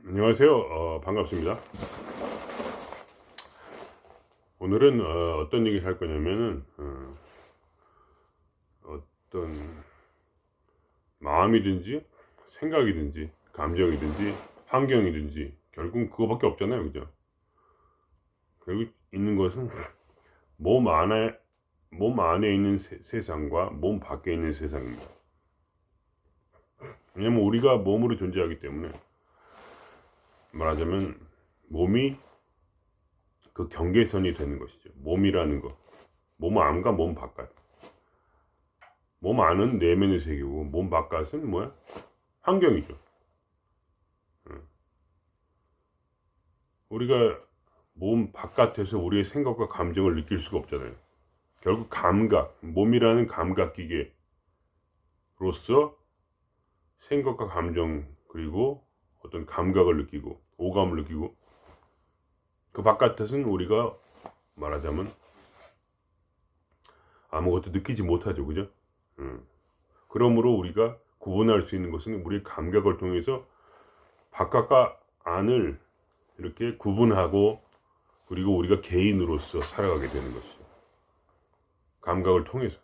안녕하세요. 반갑습니다. 오늘은 어떤 얘기를 할 거냐면은 어떤 마음이든지 생각이든지 감정이든지 환경이든지 결국 그거밖에 없잖아요, 그죠? 결국 있는 것은 몸 안에 몸 안에 있는 세상과 몸 밖에 있는 세상입니다. 왜냐면 우리가 몸으로 존재하기 때문에 말하자면 몸이 그 경계선이 되는 것이죠. 몸이라는 거, 몸 안과 몸 바깥. 몸 안은 내면의 세계고 몸 바깥은 뭐야? 환경이죠. 우리가 몸 바깥에서 우리의 생각과 감정을 느낄 수가 없잖아요. 결국 감각, 몸이라는 감각 기계로서 생각과 감정 그리고 어떤 감각을 느끼고 오감을 느끼고 그 바깥에서는 우리가 말하자면 아무것도 느끼지 못하죠. 그죠? 그러므로 우리가 구분할 수 있는 것은 우리의 감각을 통해서 바깥과 안을 이렇게 구분하고 그리고 우리가 개인으로서 살아가게 되는 것이죠. 감각을 통해서.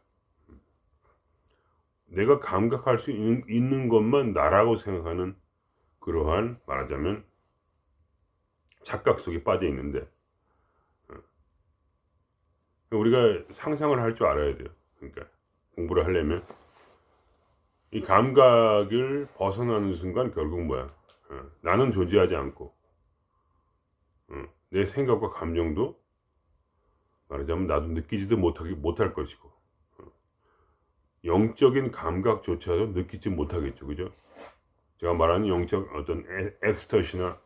내가 감각할 수 있는 것만 나라고 생각하는 그러한 말하자면 착각 속에 빠져 있는데 우리가 상상을 할 줄 알아야 돼요. 그러니까 공부를 하려면 이 감각을 벗어나는 순간 결국 뭐야? 나는 존재하지 않고 내 생각과 감정도 말하자면 나도 느끼지도 못할 것이고 영적인 감각조차도 느끼지 못하겠죠. 그죠? 제가 말하는 영적 어떤 엑스터시나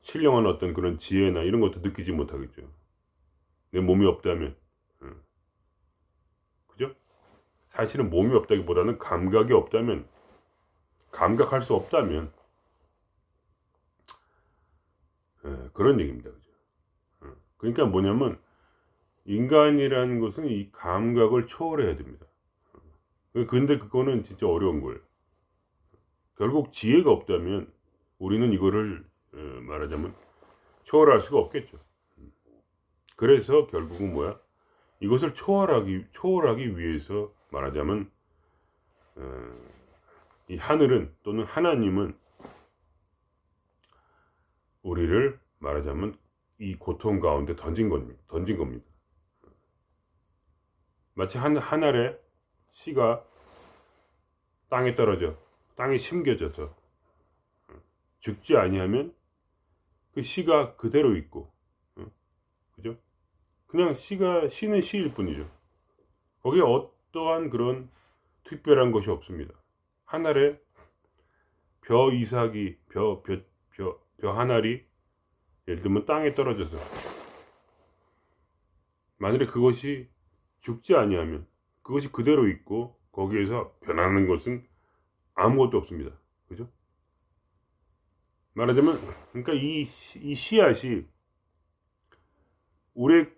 신령한 어떤 그런 지혜나 이런 것도 느끼지 못하겠죠. 내 몸이 없다면. 그죠? 사실은 몸이 없다기보다는 감각이 없다면, 감각할 수 없다면 그런 얘기입니다. 그죠? 그러니까 뭐냐면 인간이라는 것은 이 감각을 초월해야 됩니다. 근데 그거는 진짜 어려운 거예요. 결국 지혜가 없다면 우리는 이거를 말하자면 초월할 수가 없겠죠. 그래서 결국은 뭐야? 이것을 초월하기 위해서 말하자면 이 하늘은 또는 하나님은 우리를 말하자면 이 고통 가운데 던진 겁니다. 마치 한 알의 씨가 땅에 떨어져 땅에 심겨져서 죽지 아니하면 그 씨가 그대로 있고, 그죠? 그냥 씨는 씨일 뿐이죠. 거기에 어떠한 그런 특별한 것이 없습니다. 하늘에 벼 이삭이 벼 한 알이 예를 들면 땅에 떨어져서 만일에 그것이 죽지 아니하면 그것이 그대로 있고 거기에서 변하는 것은 아무것도 없습니다. 그죠? 말하자면 그러니까 이 씨앗이 우리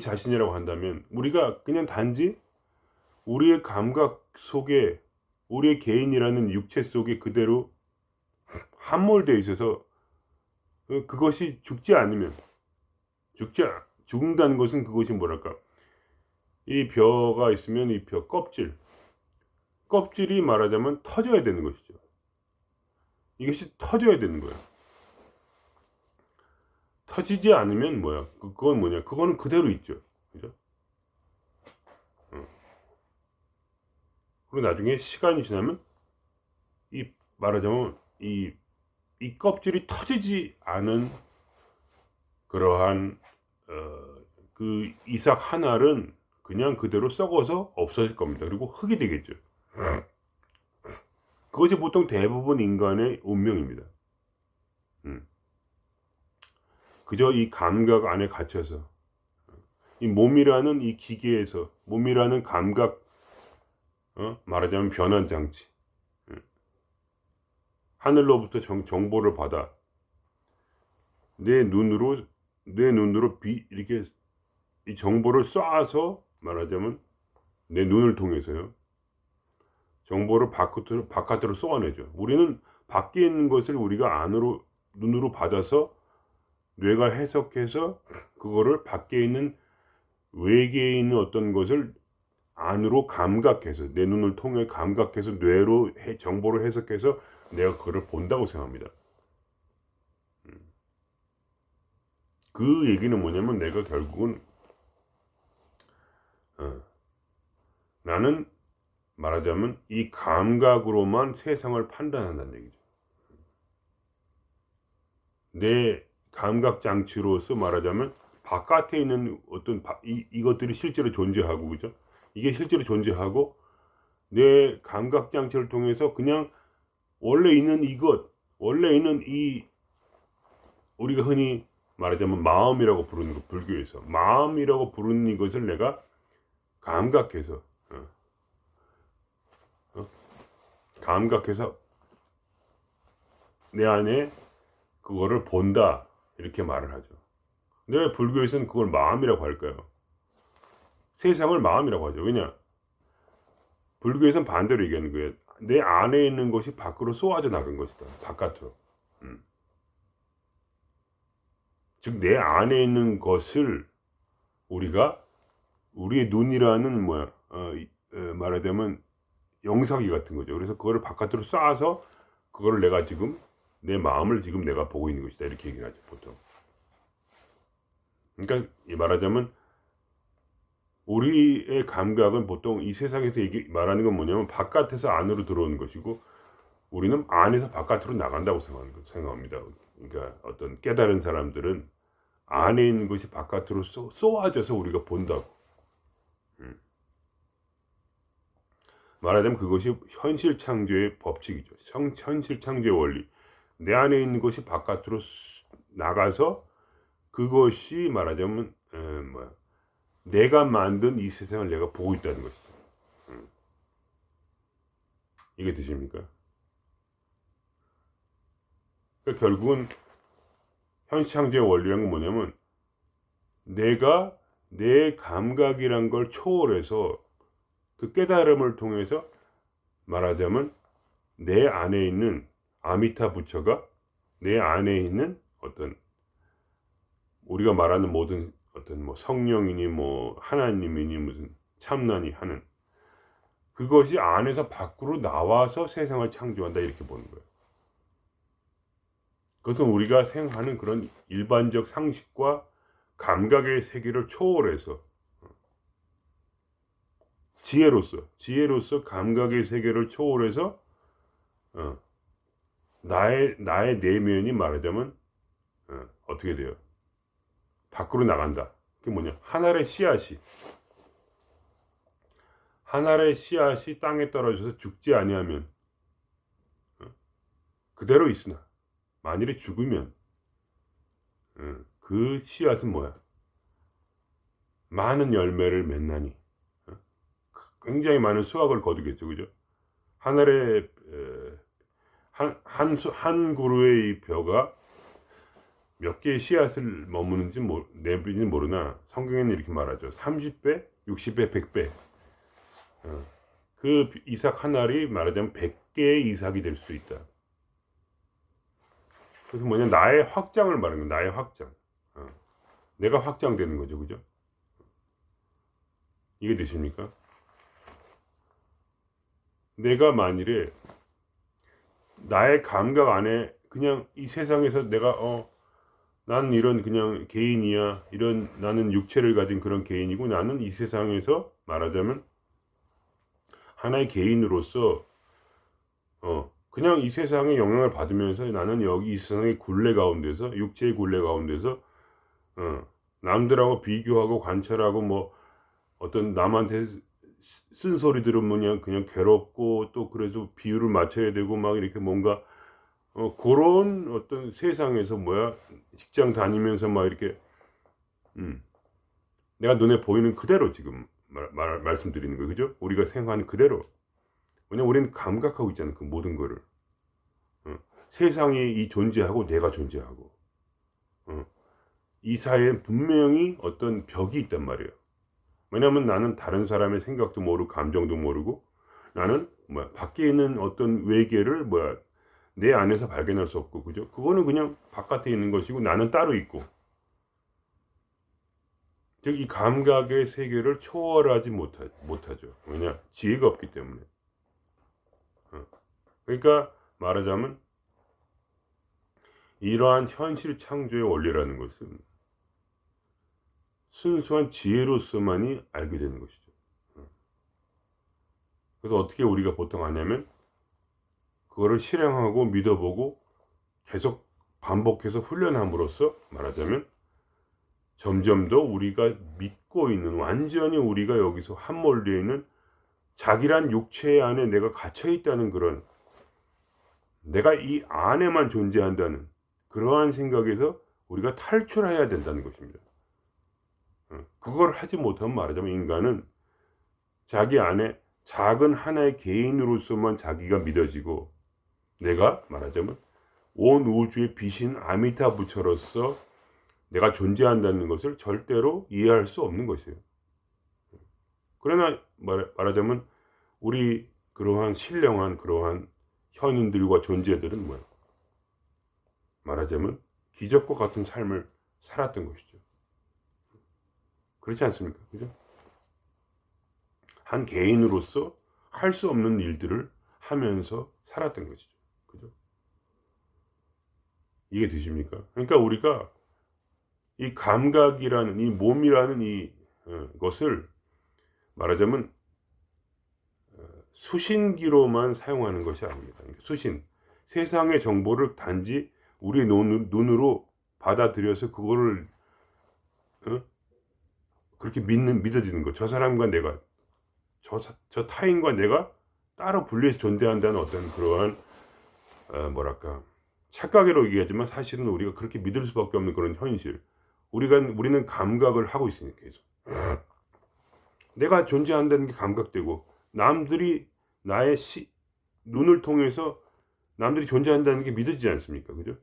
자신이라고 한다면 우리가 그냥 단지 우리의 감각 속에 우리의 개인이라는 육체 속에 그대로 함몰되어 있어서 그것이 죽는다는 것은 그것이 뭐랄까 이 벼가 있으면 이 벼 껍질이 말하자면 터져야 되는 것이죠. 이것이 터져야 되는 거예요. 터지지 않으면 뭐야? 그건 뭐냐? 그거는 그대로 있죠. 그죠? 그리고 나중에 시간이 지나면 이 말하자면 이 껍질이 터지지 않은 그러한 그 이삭 한 알은 그냥 그대로 썩어서 없어질 겁니다. 그리고 흙이 되겠죠. 그것이 보통 대부분 인간의 운명입니다. 그저 이 감각 안에 갇혀서 이 몸이라는 이 기계에서 몸이라는 감각 말하자면 변환 장치 하늘로부터 정보를 받아 내 눈으로 이렇게 이 정보를 쏴서 말하자면 내 눈을 통해서요 정보를 바깥으로 쏘아내죠. 우리는 밖에 있는 것을 우리가 안으로 눈으로 받아서 뇌가 해석해서 그거를 밖에 있는 외계에 있는 어떤 것을 안으로 감각해서 내 눈을 통해 감각해서 뇌로 정보를 해석해서 내가 그거를 본다고 생각합니다. 그 얘기는 뭐냐면 내가 결국은 나는 말하자면 이 감각으로만 세상을 판단한다는 얘기죠. 내 감각 장치로서 말하자면 바깥에 있는 어떤 이것들이 실제로 존재하고, 그죠? 이게 실제로 존재하고 내 감각 장치를 통해서 그냥 원래 있는 이것, 원래 있는 이 우리가 흔히 말하자면 마음이라고 부르는 거, 불교에서 마음이라고 부르는 이것을 내가 감각해서 감각해서 내 안에 그거를 본다, 이렇게 말을 하죠. 근데 왜 불교에서는 그걸 마음이라고 할까요? 세상을 마음이라고 하죠. 왜냐? 불교에서는 반대로 얘기하는 거예요. 내 안에 있는 것이 밖으로 쏘아져 나간 것이다. 바깥으로. 즉 내 안에 있는 것을 우리가 우리의 눈이라는 말하자면 영상기 같은 거죠. 그래서 그거를 바깥으로 쏴서 그거를 내가 지금 내 마음을 지금 내가 보고 있는 것이다, 이렇게 얘기를 하죠, 보통. 그러니까 말하자면 우리의 감각은 보통 이 세상에서 말하는 건 뭐냐면 바깥에서 안으로 들어오는 것이고 우리는 안에서 바깥으로 나간다고 생각합니다. 그러니까 어떤 깨달은 사람들은 안에 있는 것이 바깥으로 쏘아져서 우리가 본다고. 말하자면 그것이 현실 창조의 법칙이죠. 현실 창조의 원리. 내 안에 있는 것이 바깥으로 나가서 그것이 말하자면 내가 만든 이 세상을 내가 보고 있다는 것이죠. 이게 되십니까? 그러니까 결국은 현실 창조의 원리란 건 뭐냐면 내가 내 감각이란 걸 초월해서 그 깨달음을 통해서 말하자면 내 안에 있는 아미타 부처가 내 안에 있는 어떤 우리가 말하는 모든 어떤 뭐 성령이니 뭐 하나님이니 무슨 참나니 하는 그것이 안에서 밖으로 나와서 세상을 창조한다, 이렇게 보는 거예요. 그것은 우리가 생각하는 그런 일반적 상식과 감각의 세계를 초월해서 지혜로서 감각의 세계를 초월해서 나의 내면이 말하자면 어떻게 돼요? 밖으로 나간다. 그게 뭐냐? 하늘의 씨앗이 땅에 떨어져서 죽지 아니하면 그대로 있으나 만일에 죽으면 그 씨앗은 뭐야? 많은 열매를 맺나니 굉장히 많은 수확을 거두겠죠, 그죠? 하늘의 한 그루의 벼가 몇 개의 씨앗을 머무는지 내비는 모르나 성경에는 이렇게 말하죠. 30배, 60배, 100배. 그 이삭 한 알이 말하자면 100개의 이삭이 될 수 있다. 그래서 뭐냐, 나의 확장을 말하는 거예요. 나의 확장. 내가 확장되는 거죠, 그죠? 이게 되십니까? 내가 만일에 나의 감각 안에 그냥 이 세상에서 내가 나는 이런 그냥 개인이야, 이런 나는 육체를 가진 그런 개인이고 나는 이 세상에서 말하자면 하나의 개인으로서 그냥 이 세상의 영향을 받으면서 나는 여기 이 세상의 굴레 가운데서 육체의 굴레 가운데서 남들하고 비교하고 관찰하고 뭐 어떤 남한테 쓴소리 들으면 그냥 괴롭고 또 그래서 비율을 맞춰야 되고 막 이렇게 뭔가 그런 어떤 세상에서 직장 다니면서 막 이렇게 내가 눈에 보이는 그대로 지금 말씀드리는 거예요, 그죠? 우리가 생각하는 그대로. 왜냐면 우리는 감각하고 있잖아요, 그 모든 거를. 세상이 이 존재하고 내가 존재하고 이 사이에 분명히 어떤 벽이 있단 말이에요. 왜냐면 나는 다른 사람의 생각도 모르고 감정도 모르고 나는 밖에 있는 어떤 외계를 내 안에서 발견할 수 없고, 그죠? 그거는 그냥 바깥에 있는 것이고 나는 따로 있고, 즉 이 감각의 세계를 초월하지 못하죠. 왜냐? 지혜가 없기 때문에. 그러니까 말하자면 이러한 현실 창조의 원리라는 것은 순수한 지혜로서만이 알게 되는 것이죠. 그래서 어떻게 우리가 보통 하냐면 그거를 실행하고 믿어보고 계속 반복해서 훈련함으로써 말하자면 점점 더 우리가 믿고 있는, 완전히 우리가 여기서 함몰되어 있는 자기란 육체 안에 내가 갇혀 있다는 그런, 내가 이 안에만 존재한다는 그러한 생각에서 우리가 탈출해야 된다는 것입니다. 그걸 하지 못하면 말하자면 인간은 자기 안에 작은 하나의 개인으로서만 자기가 믿어지고, 내가 말하자면 온 우주의 빛인 아미타부처로서 내가 존재한다는 것을 절대로 이해할 수 없는 것이에요. 그러나 말하자면 우리 그러한 신령한 그러한 현인들과 존재들은 뭐야? 말하자면 기적과 같은 삶을 살았던 것이죠. 그렇지 않습니까? 그죠? 한 개인으로서 할 수 없는 일들을 하면서 살았던 것이죠. 그죠? 이게 되십니까? 그러니까 우리가 이 감각이라는, 이 몸이라는 이 것을 말하자면 수신기로만 사용하는 것이 아닙니다. 그러니까 수신, 세상의 정보를 단지 우리 눈으로 받아들여서 그거를 그렇게 믿어지는 것. 저 사람과 내가, 저 타인과 내가 따로 분리해서 존재한다는 어떤 그러한 뭐랄까, 착각으로 얘기하지만 사실은 우리가 그렇게 믿을 수밖에 없는 그런 현실. 우리는 감각을 하고 있으니까 계속. 내가 존재한다는 게 감각되고, 남들이 나의 눈을 통해서 남들이 존재한다는 게 믿어지지 않습니까? 그죠?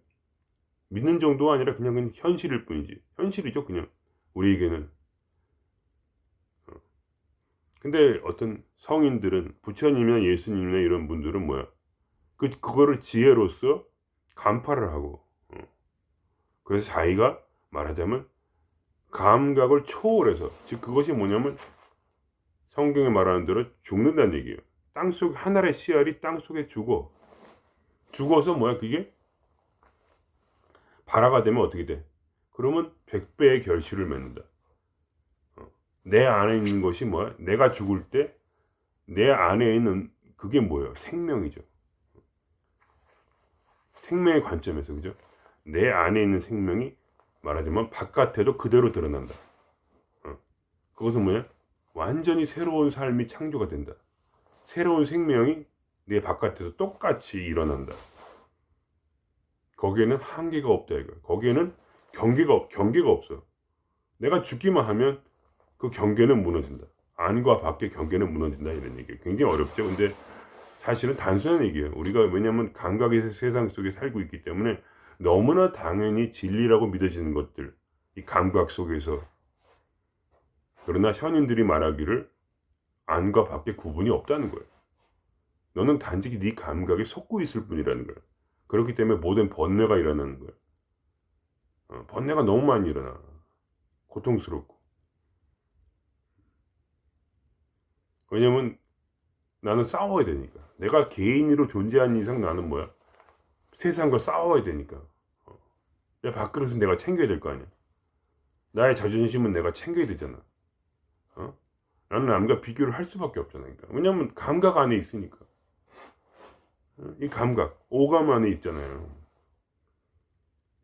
믿는 정도가 아니라 그냥 현실일 뿐이지. 현실이죠, 그냥. 우리에게는. 근데 어떤 성인들은, 부처님이나 예수님이나 이런 분들은 뭐야? 그거를 지혜로서 간파를 하고, 그래서 자기가 말하자면 감각을 초월해서, 즉 그것이 뭐냐면 성경에 말하는 대로 죽는다는 얘기예요. 땅속 하늘의 씨알이 땅속에 죽어서 뭐야, 그게 발화가 되면 어떻게 돼? 그러면 100배의 결실을 맺는다. 내 안에 있는 것이 뭐야? 내가 죽을 때 내 안에 있는 그게 뭐예요? 생명이죠. 생명의 관점에서, 그죠? 내 안에 있는 생명이 말하자면 바깥에도 그대로 드러난다. 그것은 뭐냐? 완전히 새로운 삶이 창조가 된다. 새로운 생명이 내 바깥에서 똑같이 일어난다. 거기에는 한계가 없다 이거. 거기에는 경계가 없어. 내가 죽기만 하면 그 경계는 무너진다. 안과 밖의 경계는 무너진다, 이런 얘기예요. 굉장히 어렵죠. 근데 사실은 단순한 얘기예요. 우리가 왜냐하면 감각의 세상 속에 살고 있기 때문에 너무나 당연히 진리라고 믿어지는 것들, 이 감각 속에서. 그러나 현인들이 말하기를 안과 밖에 구분이 없다는 거예요. 너는 단지 네 감각에 속고 있을 뿐이라는 거예요. 그렇기 때문에 모든 번뇌가 일어나는 거예요. 번뇌가 너무 많이 일어나. 고통스럽고. 왜냐면 나는 싸워야 되니까. 내가 개인으로 존재하는 이상 나는 뭐야? 세상과 싸워야 되니까. 내 밥그릇은 내가 챙겨야 될 거 아니야. 나의 자존심은 내가 챙겨야 되잖아. 나는 남과 비교를 할 수밖에 없잖아. 그러니까. 왜냐면 감각 안에 있으니까. 이 감각, 오감 안에 있잖아요.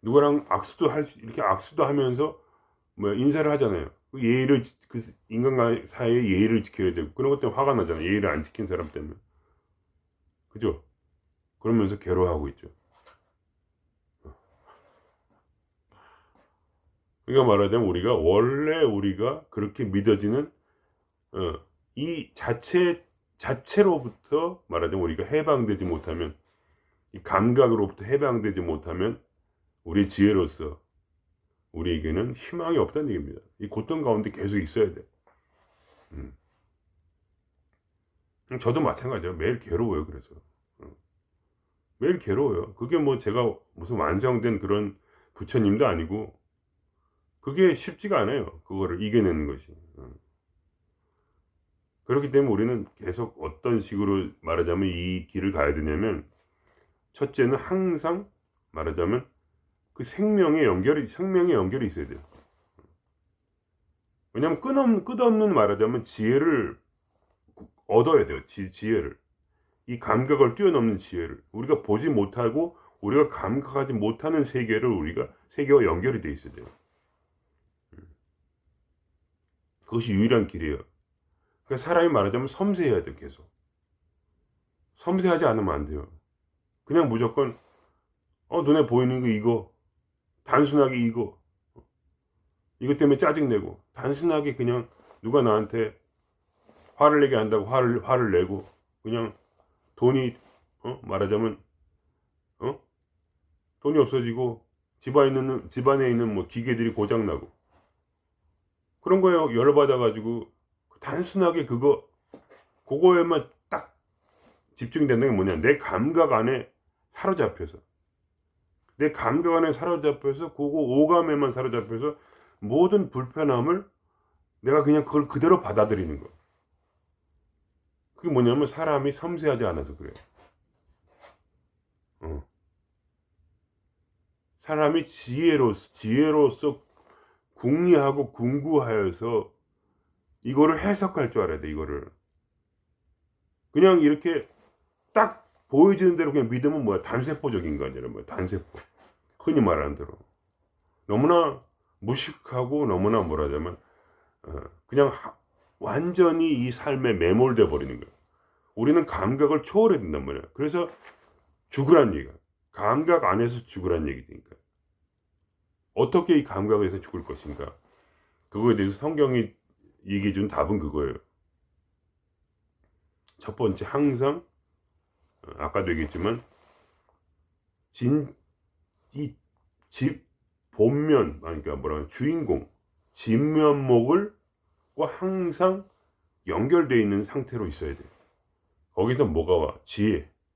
누구랑 이렇게 악수도 하면서 뭐 인사를 하잖아요. 예의를, 그 인간과 사이의 예의를 지켜야 되고, 그런 것 때문에 화가 나잖아요. 예의를 안 지킨 사람 때문에. 그죠? 그러면서 괴로워하고 있죠. 그러니까 말하자면 우리가 그렇게 믿어지는 이 자체로부터 말하자면 우리가 해방되지 못하면, 이 감각으로부터 해방되지 못하면 우리 지혜로서 우리에게는 희망이 없다는 얘기입니다. 이 고통 가운데 계속 있어야 돼. 저도 마찬가지예요. 매일 괴로워요. 그래서 매일 괴로워요. 그게 뭐 제가 무슨 완성된 그런 부처님도 아니고 그게 쉽지가 않아요. 그거를 이겨내는 것이. 그렇기 때문에 우리는 계속 어떤 식으로 말하자면 이 길을 가야 되냐면, 첫째는 항상 말하자면 그 생명의 연결이 있어야 돼요. 왜냐면 끝없는 말하자면 지혜를 얻어야 돼요. 지혜를. 이 감각을 뛰어넘는 지혜를. 우리가 보지 못하고 우리가 감각하지 못하는 세계와 연결이 돼 있어야 돼요. 그것이 유일한 길이에요. 그러니까 사람이 말하자면 섬세해야 돼요. 계속. 섬세하지 않으면 안 돼요. 그냥 무조건 눈에 보이는 거 이거, 단순하게 이것 때문에 짜증내고, 단순하게 그냥 누가 나한테 화를 내게 한다고 화를 내고, 그냥 돈이 말하자면 돈이 없어지고 집안에 있는 뭐 기계들이 고장 나고, 그런 거에 열받아 가지고 단순하게 그거에만 딱 집중된다는 게 뭐냐, 내 감각 안에 사로잡혀서 그거 오감에만 사로잡혀서 모든 불편함을 내가 그냥 그걸 그대로 받아들이는 거. 그게 뭐냐면 사람이 섬세하지 않아서 그래요. 사람이 지혜로서 궁리하고 궁구하여서 이거를 해석할 줄 알아야 돼. 이거를 그냥 이렇게 딱 보여지는 대로 그냥 믿으면 뭐야, 단세포적인 거 아니라 뭐야, 단세포. 흔히 말하는 대로 너무나 무식하고 너무나 뭐라자면 그냥 완전히 이 삶에 매몰돼 버리는 거예요. 우리는 감각을 초월해야 된단 말이야. 그래서 죽으란 얘기야. 감각 안에서 죽으란 얘기니까. 어떻게 이 감각에서 죽을 것인가? 그거에 대해서 성경이 얘기해 준 답은 그거예요. 첫 번째, 항상 아까도 얘기했지만 이 집 본면, 그러니까 주인공 진면목을 항상 연결되어 있는 상태로 있어야 돼요. 거기서 뭐가 와?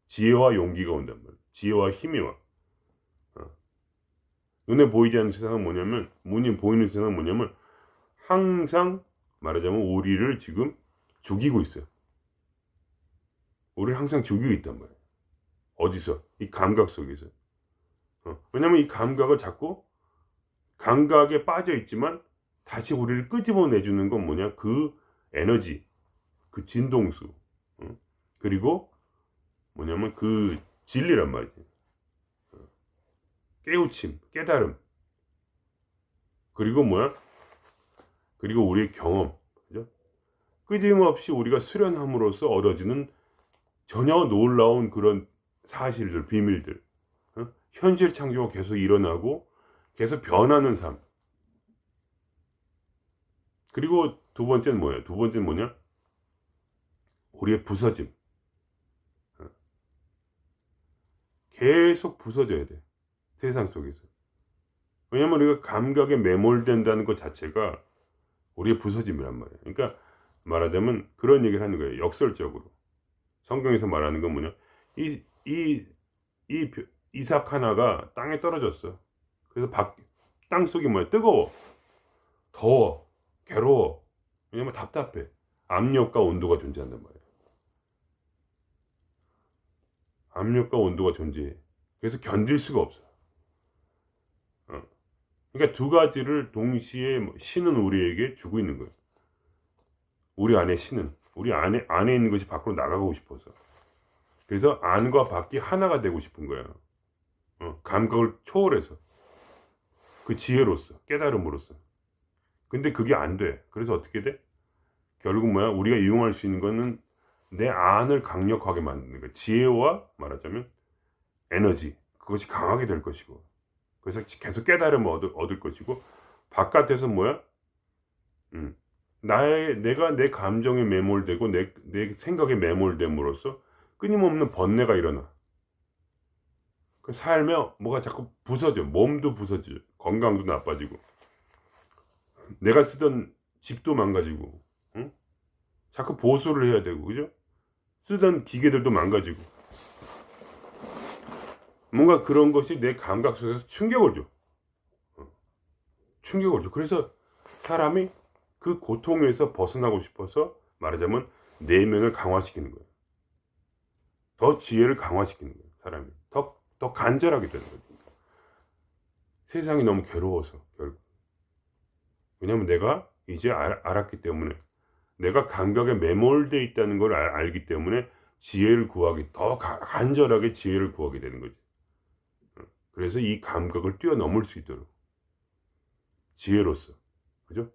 지혜와 용기가 온단 말이에요. 지혜와 힘이 와. 눈에 보이지 않는 세상은 뭐냐면, 보이는 세상은 뭐냐면 항상 말하자면 우리를 지금 죽이고 있어요. 우리를 항상 죽이고 있단 말이에요. 어디서? 이 감각 속에서. 왜냐면 이 감각을 자꾸, 감각에 빠져 있지만 다시 우리를 끄집어내주는 건 뭐냐? 그 에너지, 그 진동수, 그리고 뭐냐면 그 진리란 말이지. 깨우침, 깨달음, 그리고 그리고 우리의 경험, 그죠? 끊임없이 우리가 수련함으로써 얻어지는 전혀 놀라운 그런 사실들, 비밀들, 현실 창조가 계속 일어나고 계속 변하는 삶. 그리고 두 번째는 뭐냐? 우리의 부서짐. 계속 부서져야 돼. 세상 속에서. 왜냐면 우리가 감각에 매몰된다는 것 자체가 우리의 부서짐이란 말이에요. 그러니까 말하자면 그런 얘기를 하는 거예요. 역설적으로. 성경에서 말하는 건 뭐냐? 이 이삭 하나가 땅에 떨어졌어. 그래서 땅 속이 뜨거워, 더워, 괴로워. 왜냐면 답답해. 압력과 온도가 존재한단 말이에요. 압력과 온도가 존재해. 그래서 견딜 수가 없어. 그러니까 두 가지를 동시에 신은 우리에게 주고 있는 거예요. 우리 안에 신은, 우리 안에 있는 것이 밖으로 나가고 싶어서. 그래서 안과 밖이 하나가 되고 싶은 거예요. 감각을 초월해서, 그 지혜로서, 깨달음으로써. 근데 그게 안 돼. 그래서 어떻게 돼? 결국 우리가 이용할 수 있는 거는 내 안을 강력하게 만드는 거예요. 지혜와 말하자면 에너지, 그것이 강하게 될 것이고, 그래서 계속 깨달음을 얻을 것이고, 바깥에서 내가 내 감정에 매몰되고 내 생각에 매몰됨으로써 끊임없는 번뇌가 일어나. 그 삶에 뭐가 자꾸 부서져. 몸도 부서져. 건강도 나빠지고. 내가 쓰던 집도 망가지고. 자꾸 보수를 해야 되고, 그죠? 쓰던 기계들도 망가지고. 뭔가 그런 것이 내 감각 속에서 충격을 줘. 충격을 줘. 그래서 사람이 그 고통에서 벗어나고 싶어서 말하자면 내면을 강화시키는 거예요. 더 지혜를 강화시키는 거예요. 사람이 더 간절하게 되는 거죠. 세상이 너무 괴로워서 결국. 왜냐면 내가 이제 알았기 때문에, 내가 감각에 매몰되어 있다는 걸 알기 때문에 지혜를 구하기, 더 간절하게 지혜를 구하게 되는 거지. 그래서 이 감각을 뛰어넘을 수 있도록 지혜로서, 그죠?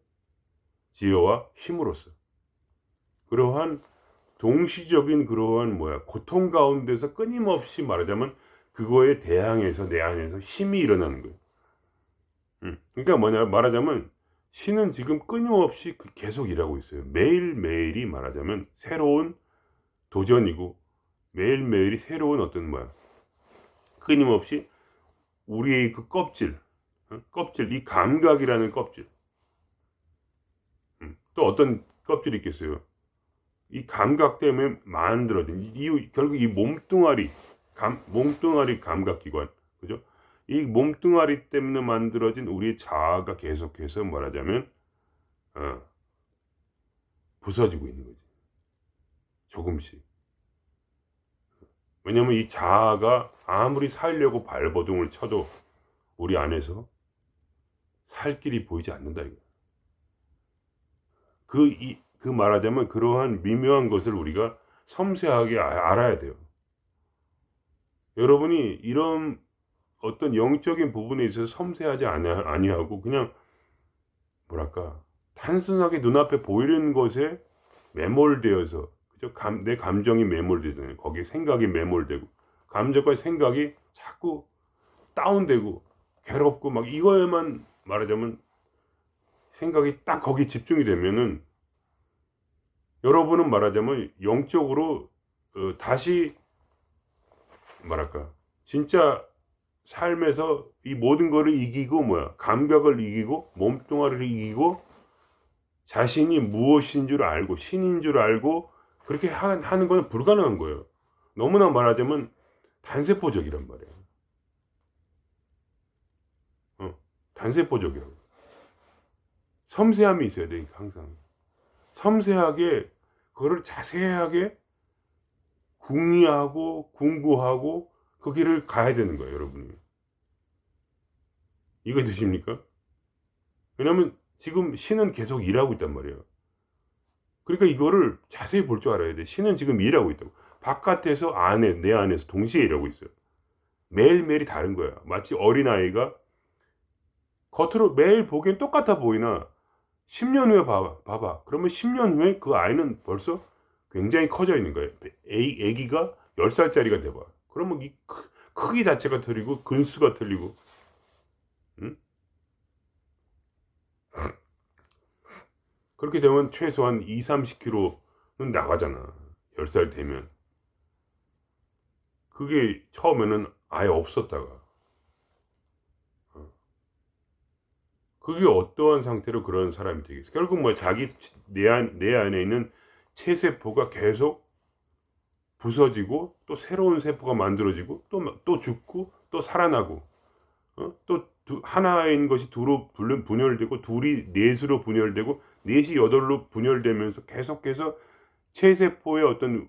지혜와 힘으로써 그러한 동시적인 그러한 고통 가운데서 끊임없이 말하자면 그거에 대항해서 내 안에서 힘이 일어나는 거예요. 그러니까 말하자면 신은 지금 끊임없이 계속 일하고 있어요. 매일매일이 말하자면 새로운 도전이고, 매일매일이 새로운 어떤 끊임없이 우리의 그 껍질, 이 감각이라는 껍질, 또 어떤 껍질이 있겠어요. 이 감각 때문에 만들어진 결국 이 몸뚱아리 감각기관, 그죠? 이 몸뚱아리 때문에 만들어진 우리의 자아가 계속해서 말하자면 부서지고 있는 거지. 조금씩. 왜냐면 이 자아가 아무리 살려고 발버둥을 쳐도 우리 안에서 살 길이 보이지 않는다 이거. 그 말하자면 그러한 미묘한 것을 우리가 섬세하게 알아야 돼요. 여러분이 이런 어떤 영적인 부분에 있어서 섬세하지 아니하고 그냥 뭐랄까 단순하게 눈앞에 보이는 것에 매몰되어서, 그죠? 내 감정이 매몰되잖아요. 거기에 생각이 매몰되고, 감정과 생각이 자꾸 다운되고 괴롭고 막 이거에만 말하자면 생각이 딱 거기 집중이 되면은 여러분은 말하자면 영적으로 다시 말할까 진짜 삶에서 이 모든 거를 이기고 감각을 이기고 몸뚱아리를 이기고 자신이 무엇인 줄 알고 신인 줄 알고 그렇게 하는 건 불가능한 거예요. 너무나 말하자면 단세포적이란 말이에요. 단세포적이라고. 섬세함이 있어야 돼 항상. 섬세하게 그거를 자세하게 궁리하고 궁구하고 그 길을 가야 되는 거예요, 여러분이. 이거 드십니까? 왜냐면 지금 신은 계속 일하고 있단 말이에요. 그러니까 이거를 자세히 볼 줄 알아야 돼. 신은 지금 일하고 있다고. 바깥에서 내 안에서 동시에 일하고 있어요. 매일매일이 다른 거야. 마치 어린아이가 겉으로 매일 보기엔 똑같아 보이나 10년 후에 봐봐. 그러면 10년 후에 그 아이는 벌써 굉장히 커져 있는 거예요. 애기가 10살짜리가 돼봐. 그러면 이 크기 자체가 틀리고 근수가 틀리고, 응? 그렇게 되면 최소한 20-30kg는 나가잖아. 10살 되면. 그게 처음에는 아예 없었다가. 그게 어떠한 상태로 그런 사람이 되겠어. 결국 자기 내 안에 있는 체세포가 계속 부서지고 또 새로운 세포가 만들어지고 또 죽고 또 살아나고, 또 하나인 것이 두로 분열되고 둘이 넷으로 분열되고 넷이 여덟로 분열되면서 계속해서 체세포의 어떤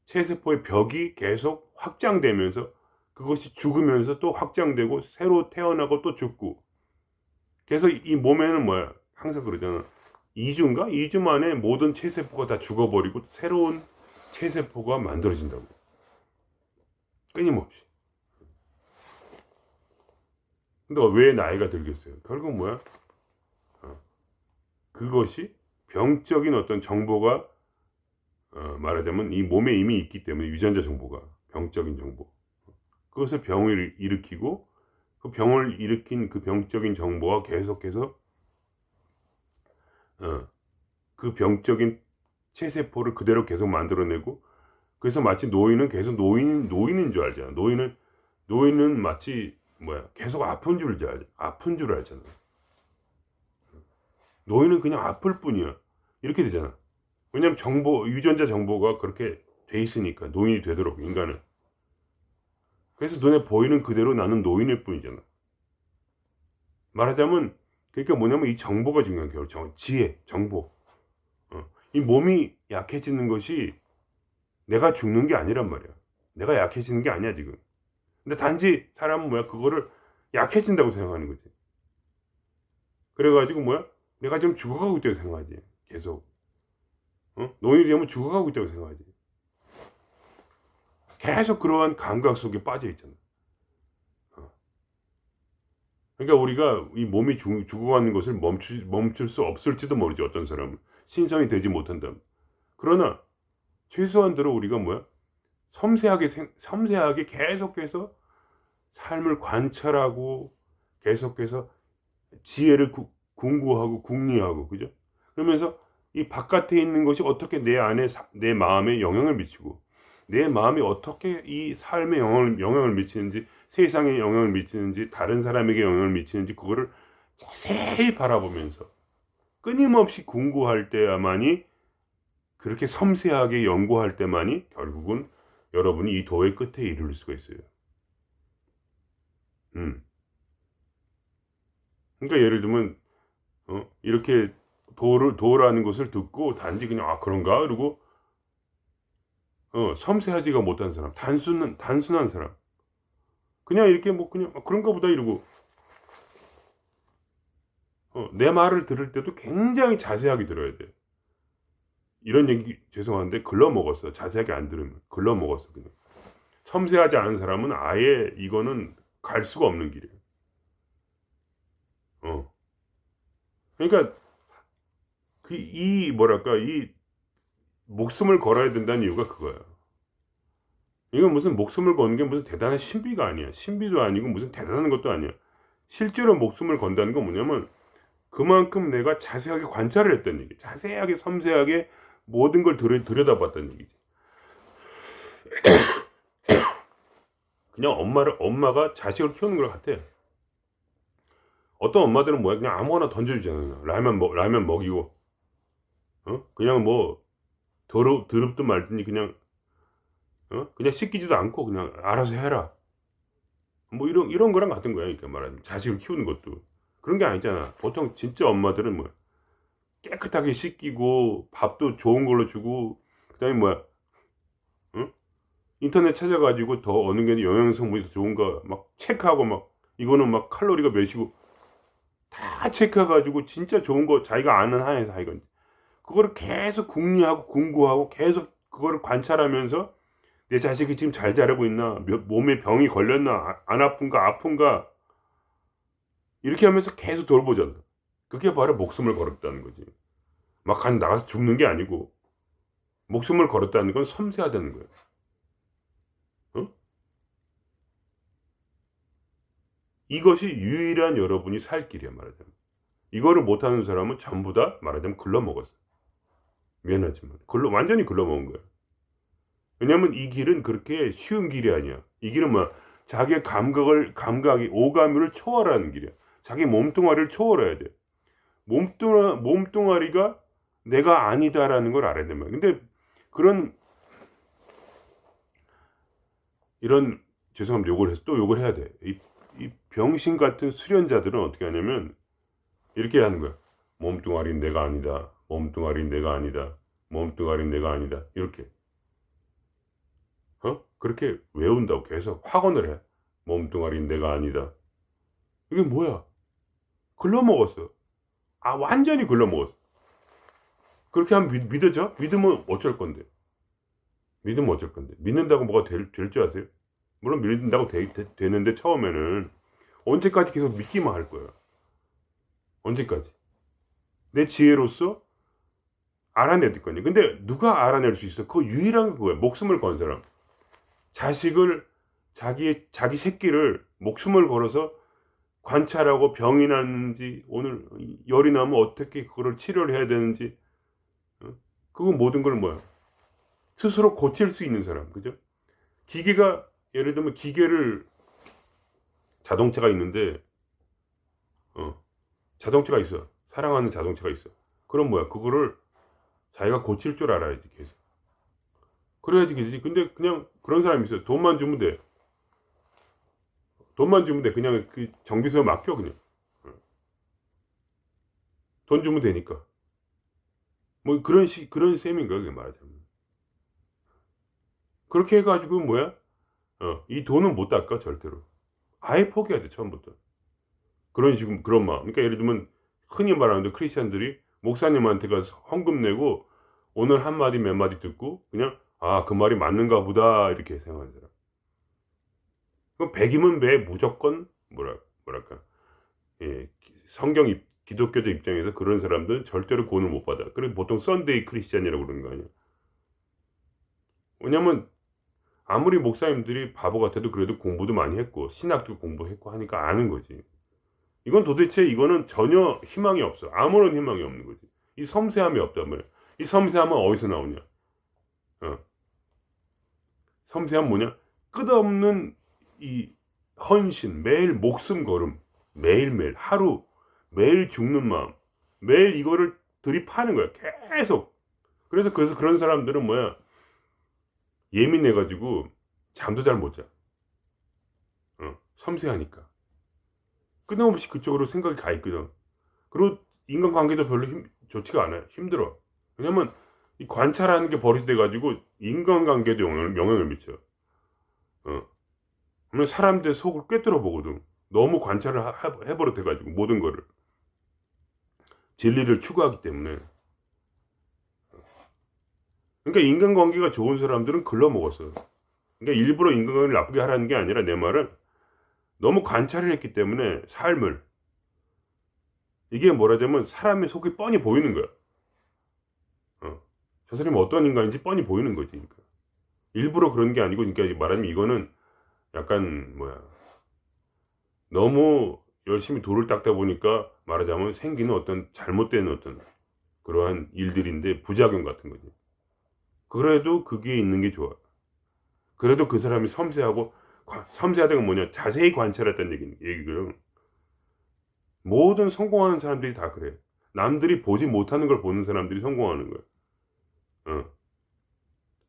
체세포의 벽이 계속 확장되면서 그것이 죽으면서 또 확장되고 새로 태어나고 또 죽고. 그래서 이 몸에는 항상 그러잖아. 2주 만에 모든 체세포가 다 죽어버리고 새로운 체세포가 만들어진다고. 끊임없이. 근데 왜 나이가 들겠어요? 결국 그것이 병적인 어떤 정보가 말하자면 이 몸에 이미 있기 때문에 유전자 정보가 병적인 정보. 그것을 병을 일으키고 그 병을 일으킨 그 병적인 정보가 계속해서 그 병적인 체세포를 그대로 계속 만들어내고, 그래서 마치 노인은 계속 노인인 줄 알잖아. 노인은 마치 계속 아픈 줄 알잖아. 노인은 그냥 아플 뿐이야. 이렇게 되잖아. 왜냐면 유전자 정보가 그렇게 돼 있으니까 노인이 되도록 인간은. 그래서 눈에 보이는 그대로 나는 노인일 뿐이잖아. 말하자면 그러니까 뭐냐면 이 정보가 중요한 거예요. 지혜, 정보. 이 몸이 약해지는 것이 내가 죽는 게 아니란 말이야. 내가 약해지는 게 아니야 지금. 근데 단지 사람은 뭐야 그거를 약해진다고 생각하는 거지. 그래가지고 뭐야 내가 지금 죽어가고 있다고 생각하지. 계속 노인이 되면 죽어가고 있다고 생각하지. 계속 그러한 감각 속에 빠져 있잖아. 그러니까 우리가 이 몸이 죽어가는 것을 멈출 수 없을지도 모르지. 어떤 사람은 신성이 되지 못한다면. 그러나 최소한대로 우리가 뭐야 섬세하게 계속해서 삶을 관찰하고 계속해서 지혜를 궁구하고 궁리하고, 그죠? 그러면서 이 바깥에 있는 것이 어떻게 내 안에 내 마음에 영향을 미치고 내 마음이 어떻게 이 삶에 영향을 미치는지, 세상에 영향을 미치는지, 다른 사람에게 영향을 미치는지, 그거를 자세히 바라보면서 끊임없이 궁구할 때야만이, 그렇게 섬세하게 연구할 때만이 결국은 여러분이 이 도의 끝에 이를 수가 있어요. 그러니까 예를 들면 이렇게 도라는 것을 듣고 단지 그냥 아 그런가 이러고 섬세하지가 못한 사람, 단순한 사람, 그냥 이렇게 뭐 그냥 아, 그런가 보다 이러고 내 말을 들을 때도 굉장히 자세하게 들어야 돼. 이런 얘기 죄송한데 글러먹었어. 자세하게 안 들으면 글러먹었어. 그냥 섬세하지 않은 사람은 아예 이거는 갈 수가 없는 길이에요. 그러니까 이 뭐랄까 이 목숨을 걸어야 된다는 이유가 그거야. 이건 무슨 목숨을 거는 게 무슨 대단한 신비가 아니야. 신비도 아니고 무슨 대단한 것도 아니야. 실제로 목숨을 건다는 건 뭐냐면 그만큼 내가 자세하게 관찰을 했다는 얘기. 자세하게 섬세하게 모든 걸 들여다봤다는 얘기지. 그냥 엄마가 자식을 키우는 것 같아. 어떤 엄마들은 뭐야 그냥 아무거나 던져주잖아요. 라면 먹이고 그냥 뭐 더럽든 말든지 그냥 그냥 씻기지도 않고 그냥 알아서 해라. 뭐 이런 거랑 같은 거야. 그러니까 말하자면 자식을 키우는 것도 그런 게 아니잖아. 보통 진짜 엄마들은 뭐 깨끗하게 씻기고 밥도 좋은 걸로 주고 그다음에 뭐야 인터넷 찾아가지고 더 어느 게 영양 성분이 더 좋은가 막 체크하고 막 이거는 막 칼로리가 몇이고 다 체크해가지고 진짜 좋은 거 자기가 아는 한에서 하이건 그거를 계속 궁리하고 궁구하고 계속 그거를 관찰하면서 내 자식이 지금 잘 자라고 있나, 몸에 병이 걸렸나, 안 아픈가 이렇게 하면서 계속 돌보잖아. 그게 바로 목숨을 걸었다는 거지. 막 나가서 죽는 게 아니고 목숨을 걸었다는 건 섬세하다는 거야. 이것이 유일한 여러분이 살 길이야. 말하자면 이거를 못하는 사람은 전부 다 말하자면 글러먹었어. 미안하지만 완전히 글러먹은 거야. 왜냐면 이 길은 그렇게 쉬운 길이 아니야. 이 길은 뭐야? 자기의 감각이 오감을 초월하는 길이야. 자기 몸뚱아리를 초월해야 돼. 몸뚱아리가 내가 아니다라는 걸 알아야 된다. 근데 이런 죄송합니다. 욕을 해야 돼. 이 병신 같은 수련자들은 어떻게 하냐면 이렇게 하는 거야. 몸뚱아리는 내가 아니다. 몸뚱아리는 내가 아니다. 몸뚱아리는 내가 아니다. 이렇게. 그렇게 외운다고 계속 확언을 해. 몸뚱아리는 내가 아니다. 이게 뭐야? 글러먹었어. 아, 완전히 글러먹었어. 그렇게 하면 믿어져? 믿으면 어쩔 건데? 믿는다고 뭐가 될 줄 아세요? 물론 믿는다고 되는데 처음에는 언제까지 계속 믿기만 할 거야. 언제까지? 내 지혜로서 알아낼 거냐. 근데 누가 알아낼 수 있어? 그거 유일한 거야. 목숨을 건 사람. 자기 새끼를 목숨을 걸어서 관찰하고 병이 났는지 오늘 열이 나면 어떻게 그거를 치료를 해야 되는지 그거 모든 걸 뭐야 스스로 고칠 수 있는 사람. 그죠? 기계가 예를 들면 자동차가 있는데 자동차가 있어. 사랑하는 자동차가 있어. 그럼 뭐야 그거를 자기가 고칠 줄 알아야지. 계속 그래야지. 그지? 근데 그냥 그런 사람이 있어요. 돈만 주면 돼. 돈만 주면 돼. 그냥 그 정비소에 맡겨 그냥. 돈 주면 되니까. 뭐 그런 셈인 거야, 그게 말하자면. 그렇게 해가지고 뭐야? 이 돈은 못 닦아 절대로. 아예 포기해야 돼 처음부터. 그런 식으로 그런 마음. 그러니까 예를 들면 흔히 말하는 크리스천들이 목사님한테 가서 헌금 내고 오늘 한 마디 몇 마디 듣고 그냥 그 말이 맞는가 보다 이렇게 생각하는 사람. 그럼 100이면 100 무조건 뭐랄까 기독교적 입장에서 그런 사람들은 절대로 구원을 못 받아. 그래서 보통 썬데이 크리스찬이라고 그러는 거 아니야. 왜냐면 아무리 목사님들이 바보 같아도 그래도 공부도 많이 했고 신학도 공부했고 하니까 아는 거지. 이건 도대체 이거는 전혀 희망이 없어. 아무런 희망이 없는 거지. 이 섬세함이 없단 말이야. 이 섬세함은 어디서 나오냐? 섬세함 뭐냐? 끝없는 이 헌신, 매일 목숨 걸음, 매일매일 하루, 매일 죽는 마음, 매일 이거를 들이파는 거야. 계속. 그래서 그런 사람들은 뭐야? 예민해가지고 잠도 잘 못 자. 섬세하니까. 끊임없이 그쪽으로 생각이 가 있거든. 그리고 인간관계도 별로 좋지가 않아요. 힘들어. 왜냐면 이 관찰하는 게 버릇이 돼가지고 인간관계도 영향을 미쳐. 그러면 사람들 속을 꿰뚫어 보거든. 너무 관찰을 해버릇해가지고 모든 거를 진리를 추구하기 때문에. 그러니까 인간관계가 좋은 사람들은 글러먹었어요. 그러니까 일부러 인간관계를 나쁘게 하라는 게 아니라 내 말은 너무 관찰을 했기 때문에 삶을 이게 뭐라자면 사람의 속이 뻔히 보이는 거야. 저 사람이 어떤 인간인지 뻔히 보이는 거지. 그러니까. 일부러 그런 게 아니고 그러니까 말하자면 이거는 약간 너무 열심히 돌을 닦다 보니까 말하자면 생기는 어떤 잘못된 어떤 그러한 일들인데 부작용 같은 거지. 그래도 그게 있는 게 좋아. 그래도 그 사람이 섬세하다는 건 뭐냐? 자세히 관찰했다는 얘기거든. 모든 성공하는 사람들이 다 그래. 남들이 보지 못하는 걸 보는 사람들이 성공하는 거야.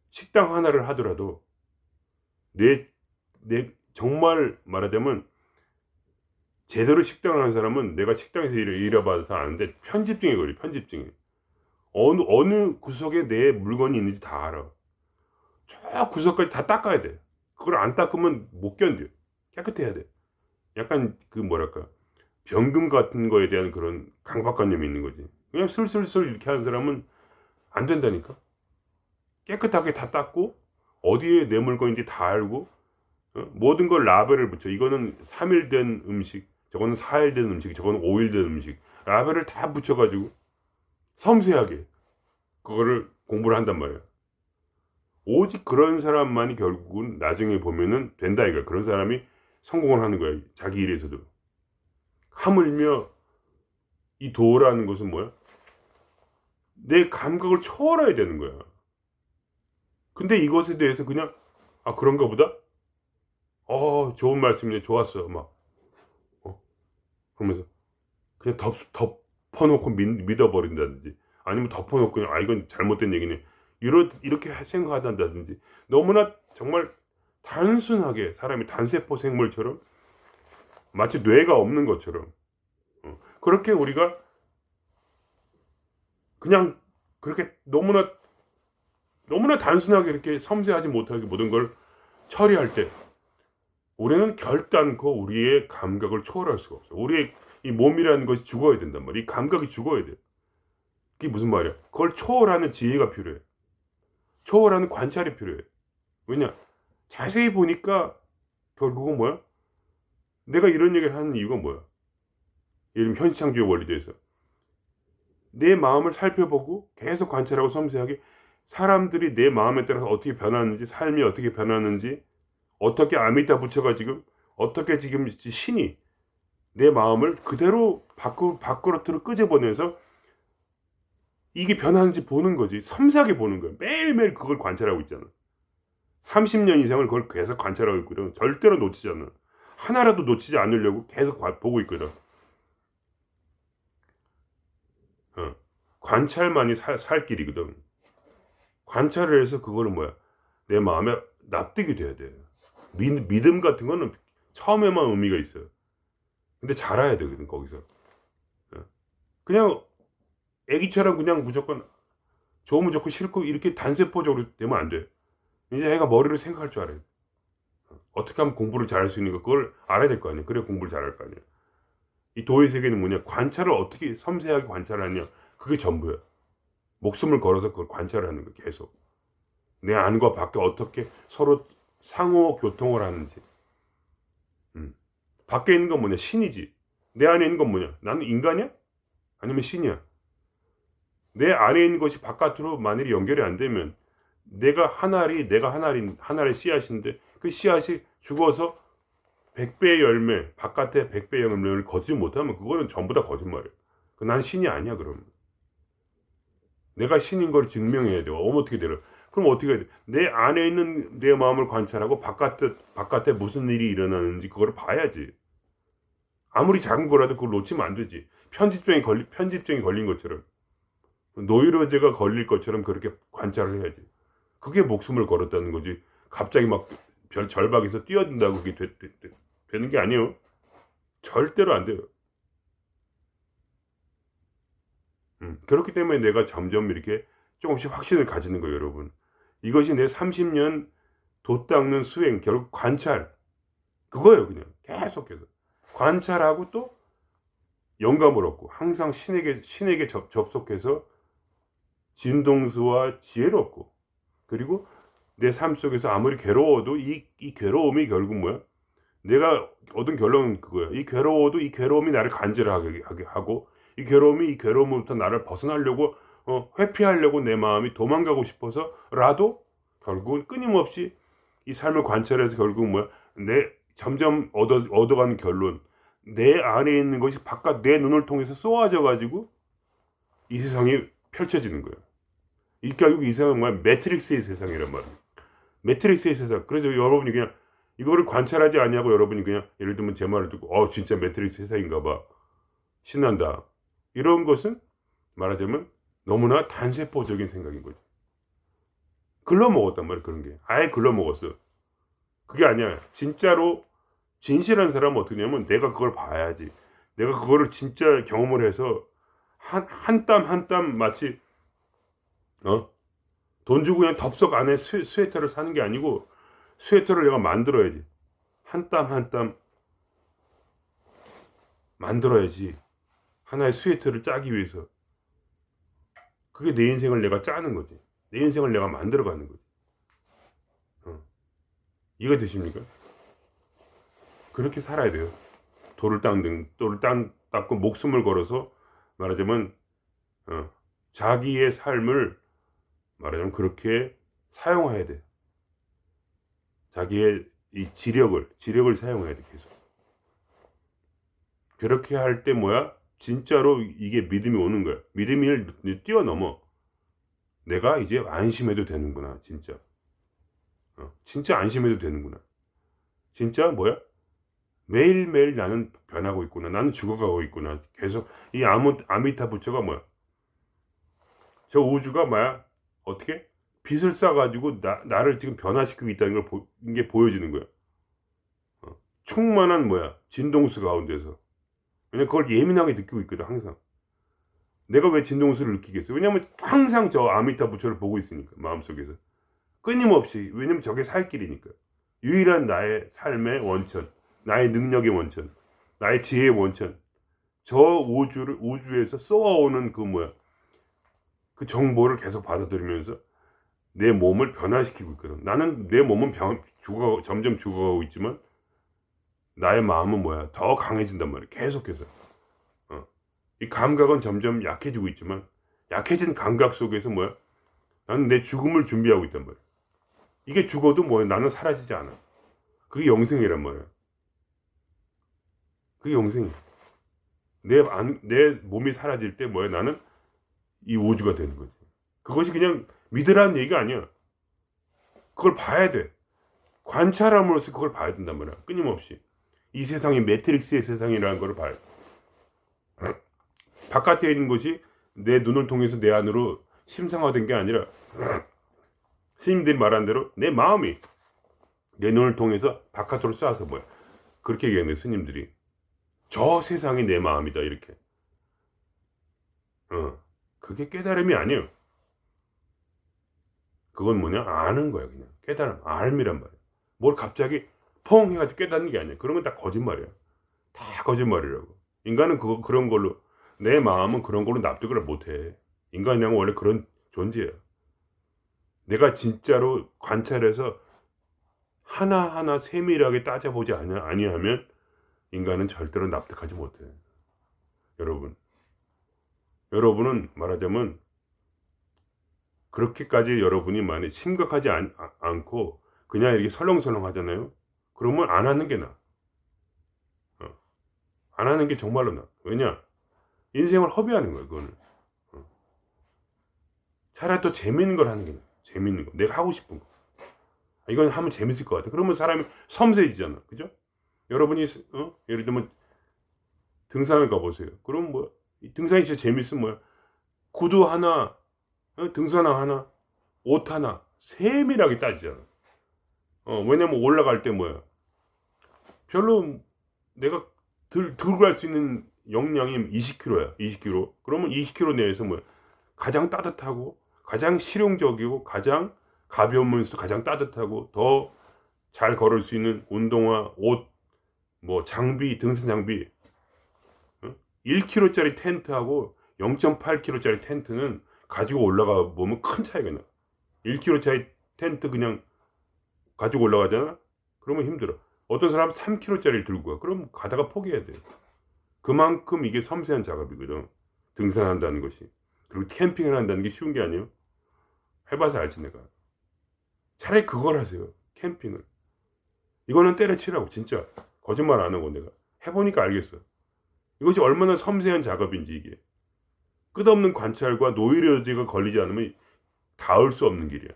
식당 하나를 하더라도 내 정말 말하자면 제대로 식당을 하는 사람은 내가 식당에서 일해봐서 아는데 편집증에 걸려. 편집증에. 어느 구석에 내 물건이 있는지 다 알아. 저 구석까지 다 닦아야 돼. 그걸 안 닦으면 못 견뎌. 깨끗해야 돼. 약간 변금 같은 거에 대한 그런 강박관념이 있는 거지. 그냥 슬슬슬 이렇게 하는 사람은 안 된다니까. 깨끗하게 다 닦고 어디에 내 물건인지 다 알고 모든 걸 라벨을 붙여. 이거는 3일 된 음식, 저거는 4일 된 음식, 저거는 5일 된 음식. 라벨을 다 붙여가지고 섬세하게 그거를 공부를 한단 말이야. 오직 그런 사람만이 결국은 나중에 보면은 된다 이거야. 그런 사람이 성공을 하는 거야. 자기 일에서도. 하물며 이 도라는 것은 뭐야? 내 감각을 초월해야 되는 거야. 근데 이것에 대해서 그냥 그런가 보다? 좋은 말씀이네. 좋았어. 그러면서 그냥 덮어놓고 믿어버린다든지 아니면 덮어놓고 그냥 이건 잘못된 얘기네. 이렇게 생각한다든지 너무나 정말 단순하게 사람이 단세포 생물처럼 마치 뇌가 없는 것처럼 그렇게 우리가 그냥 그렇게 너무나 단순하게 이렇게 섬세하지 못하게 모든 걸 처리할 때 우리는 결단코 우리의 감각을 초월할 수가 없어. 우리의 이 몸이라는 것이 죽어야 된단 말이야. 이 감각이 죽어야 돼. 그게 무슨 말이야? 그걸 초월하는 지혜가 필요해. 초월하는 관찰이 필요해. 왜냐? 자세히 보니까 결국은 뭐야? 내가 이런 얘기를 하는 이유가 뭐야? 예를 들면 현시창조의 원리에 대해서 내 마음을 살펴보고 계속 관찰하고 섬세하게 사람들이 내 마음에 따라서 어떻게 변하는지, 삶이 어떻게 변하는지, 어떻게 아미타 부처가 지금 어떻게 지금 신이 내 마음을 그대로 밖으로 끄집어내서 이게 변하는지 보는 거지. 섬세하게 보는 거야. 매일매일 그걸 관찰하고 있잖아. 30년 이상을 그걸 계속 관찰하고 있거든. 절대로 놓치지 않아. 하나라도 놓치지 않으려고 계속 보고 있거든. 관찰만이 살 길이거든. 관찰을 해서 그거는 뭐야? 내 마음에 납득이 돼야 돼. 믿음 같은 거는 처음에만 의미가 있어요. 근데 잘 알아야 되거든 거기서. 그냥 애기처럼 그냥 무조건 좋으면 좋고 싫고 이렇게 단세포적으로 되면 안 돼. 이제 애가 머리를 생각할 줄 알아야 돼. 어떻게 하면 공부를 잘할 수 있는가 그걸 알아야 될 거 아니야. 그래 공부를 잘할 거 아니야. 이 도의 세계는 뭐냐? 관찰을 어떻게 섬세하게 관찰하냐. 그게 전부야. 목숨을 걸어서 그걸 관찰하는 거 계속. 내 안과 밖에 어떻게 서로 상호 교통을 하는지. 밖에 있는 건 뭐냐? 신이지. 내 안에 있는 건 뭐냐? 나는 인간이야? 아니면 신이야? 내 안에 있는 것이 바깥으로 만일에 연결이 안 되면 내가 하나의 씨앗인데 그 씨앗이 죽어서 100배의 열매, 바깥에 100배의 열매를 거두지 못하면 그거는 전부 다 거짓말이에요. 난 신이 아니야 그러면. 내가 신인 걸 증명해야 돼요. 어떻게 되려? 그럼 어떻게 해야 돼? 내 안에 있는 내 마음을 관찰하고 바깥에 무슨 일이 일어나는지 그걸 봐야지. 아무리 작은 거라도 그걸 놓치면 안 되지. 편집증이 걸린 것처럼. 노이로제가 걸릴 것처럼 그렇게 관찰을 해야지. 그게 목숨을 걸었다는 거지. 갑자기 막 절박에서 뛰어든다고 그게 되는 게 아니에요. 절대로 안 돼요. 그렇기 때문에 내가 점점 이렇게 조금씩 확신을 가지는 거예요, 여러분. 이것이 내 30년 돛 닦는 수행, 결국 관찰. 그거예요, 그냥. 계속해서. 관찰하고 또 영감을 얻고, 항상 신에게 접속해서 진동수와 지혜를 얻고, 그리고 내 삶 속에서 아무리 괴로워도 이 괴로움이 결국 뭐야? 내가 얻은 결론은 그거야. 이 괴로움이 나를 간절하게 하고, 이 괴로움으로부터 나를 벗어나려고, 회피하려고 내 마음이 도망가고 싶어서라도 결국은 끊임없이 이 삶을 관찰해서 결국은 뭐야? 점점 얻어가는 결론. 내 안에 있는 것이 내 눈을 통해서 쏘아져 가지고 이 세상이 펼쳐지는 거예요. 결국 이 세상은 뭐야? 매트릭스의 세상이란 말이에요. 매트릭스의 세상. 그래서 여러분이 그냥 이거를 관찰하지 않냐고 여러분이 그냥 예를 들면 제 말을 듣고 진짜 매트릭스 세상인가 봐. 신난다. 이런 것은 말하자면 너무나 단세포적인 생각인 거죠. 글러먹었단 말이에요. 그런 게. 아예 글러먹었어. 그게 아니야. 진짜로 진실한 사람은 어떻게 되냐면 내가 그걸 봐야지. 내가 그거를 진짜 경험을 해서 한 땀 한 땀 마치 돈 주고 그냥 덥석 안에 스웨터를 사는 게 아니고 스웨터를 내가 만들어야지. 한 땀 한 땀 만들어야지. 하나의 스웨터를 짜기 위해서. 그게 내 인생을 내가 짜는 거지. 내 인생을 내가 만들어가는 거지. 이해가 되십니까? 그렇게 살아야 돼요. 돌을 닦고 목숨을 걸어서 말하자면 자기의 삶을 말하자면 그렇게 사용해야 돼. 자기의 이 지력을 사용해야 돼 계속. 그렇게 할 때 뭐야? 진짜로 이게 믿음이 오는 거야. 믿음을 뛰어넘어. 내가 이제 안심해도 되는구나, 진짜. 진짜 안심해도 되는구나. 진짜 뭐야? 매일매일 나는 변하고 있구나. 나는 죽어가고 있구나. 계속 이 아미타 부처가 뭐야? 저 우주가 뭐야? 어떻게? 빛을 쏴가지고 나를 지금 변화시키고 있다는 걸 이게 보여지는 거야. 충만한 뭐야? 진동수 가운데서. 왜냐면 그걸 예민하게 느끼고 있거든, 항상. 내가 왜 진동수를 느끼겠어? 왜냐면 항상 저 아미타 부처를 보고 있으니까, 마음속에서. 끊임없이. 왜냐면 저게 살 길이니까. 유일한 나의 삶의 원천, 나의 능력의 원천, 나의 지혜의 원천. 저 우주에서 쏘아오는 그 뭐야? 그 정보를 계속 받아들이면서 내 몸을 변화시키고 있거든. 나는 내 몸은 점점 죽어가고 있지만 나의 마음은 뭐야? 더 강해진단 말이야. 계속해서. 이 감각은 점점 약해지고 있지만 약해진 감각 속에서 뭐야? 나는 내 죽음을 준비하고 있단 말이야. 이게 죽어도 뭐야? 나는 사라지지 않아. 그게 영생이란 말이야. 그게 영생이야. 내 몸이 사라질 때 뭐야? 나는 이 우주가 되는 거지. 그것이 그냥 믿으라는 얘기가 아니야. 그걸 봐야 돼. 관찰함으로써 그걸 봐야 된단 말이야. 끊임없이. 이 세상이 매트릭스의 세상이라는 걸 봐야 돼. 바깥에 있는 것이 내 눈을 통해서 내 안으로 심상화된 게 아니라 스님들이 말한 대로 내 마음이 내 눈을 통해서 바깥으로 쏴서 뭐야? 그렇게 얘기했네, 스님들이. 저 세상이 내 마음이다, 이렇게. 그게 깨달음이 아니에요. 그건 뭐냐? 아는 거야, 그냥. 깨달음, 알미란 말이야. 뭘 갑자기 펑 해가지고 깨닫는 게 아니야. 그런 건 다 거짓말이야. 다 거짓말이라고. 인간은 그런 걸로, 내 마음은 그런 걸로 납득을 못 해. 인간이란 원래 그런 존재야. 내가 진짜로 관찰해서 하나하나 세밀하게 따져보지 아니하면 인간은 절대로 납득하지 못해. 여러분은 말하자면 그렇게까지 여러분이 많이 심각하지 않고 그냥 이렇게 설렁설렁 하잖아요. 그러면 안 하는 게 나아. 안 하는 게 정말로 나아. 왜냐? 인생을 허비하는 거야, 그거는. 차라리 또 재밌는 걸 하는 게 나아. 재밌는 거. 내가 하고 싶은 거. 이건 하면 재밌을 것 같아. 그러면 사람이 섬세해지잖아. 그죠? 여러분이, 예를 들면 등산을 가보세요. 그럼 뭐, 등산이 진짜 재밌으면 뭐야? 구두 하나, 등산화 하나, 옷 하나, 세밀하게 따지잖아. 왜냐면 올라갈 때 뭐야? 별로 내가 들고 갈 수 있는 역량이 20kg야. 20kg. 그러면 20kg 내에서 뭐야? 가장 따뜻하고, 가장 실용적이고, 가장 가벼우면서도 가장 따뜻하고, 더 잘 걸을 수 있는 운동화, 옷, 뭐 장비, 등산 장비. 1kg짜리 텐트하고 0.8kg짜리 텐트는 가지고 올라가 보면 큰 차이가 나. 1kg짜리 텐트 그냥 가지고 올라가잖아? 그러면 힘들어. 어떤 사람은 3kg짜리를 들고 가. 그럼 가다가 포기해야 돼. 그만큼 이게 섬세한 작업이거든. 등산한다는 것이. 그리고 캠핑을 한다는 게 쉬운 게 아니에요. 해봐서 알지 내가. 차라리 그걸 하세요. 캠핑을. 이거는 때려치라고 진짜. 거짓말 안 하고 내가. 해보니까 알겠어. 이것이 얼마나 섬세한 작업인지 이게. 끝없는 관찰과 노이로제가 걸리지 않으면 닿을 수 없는 길이야.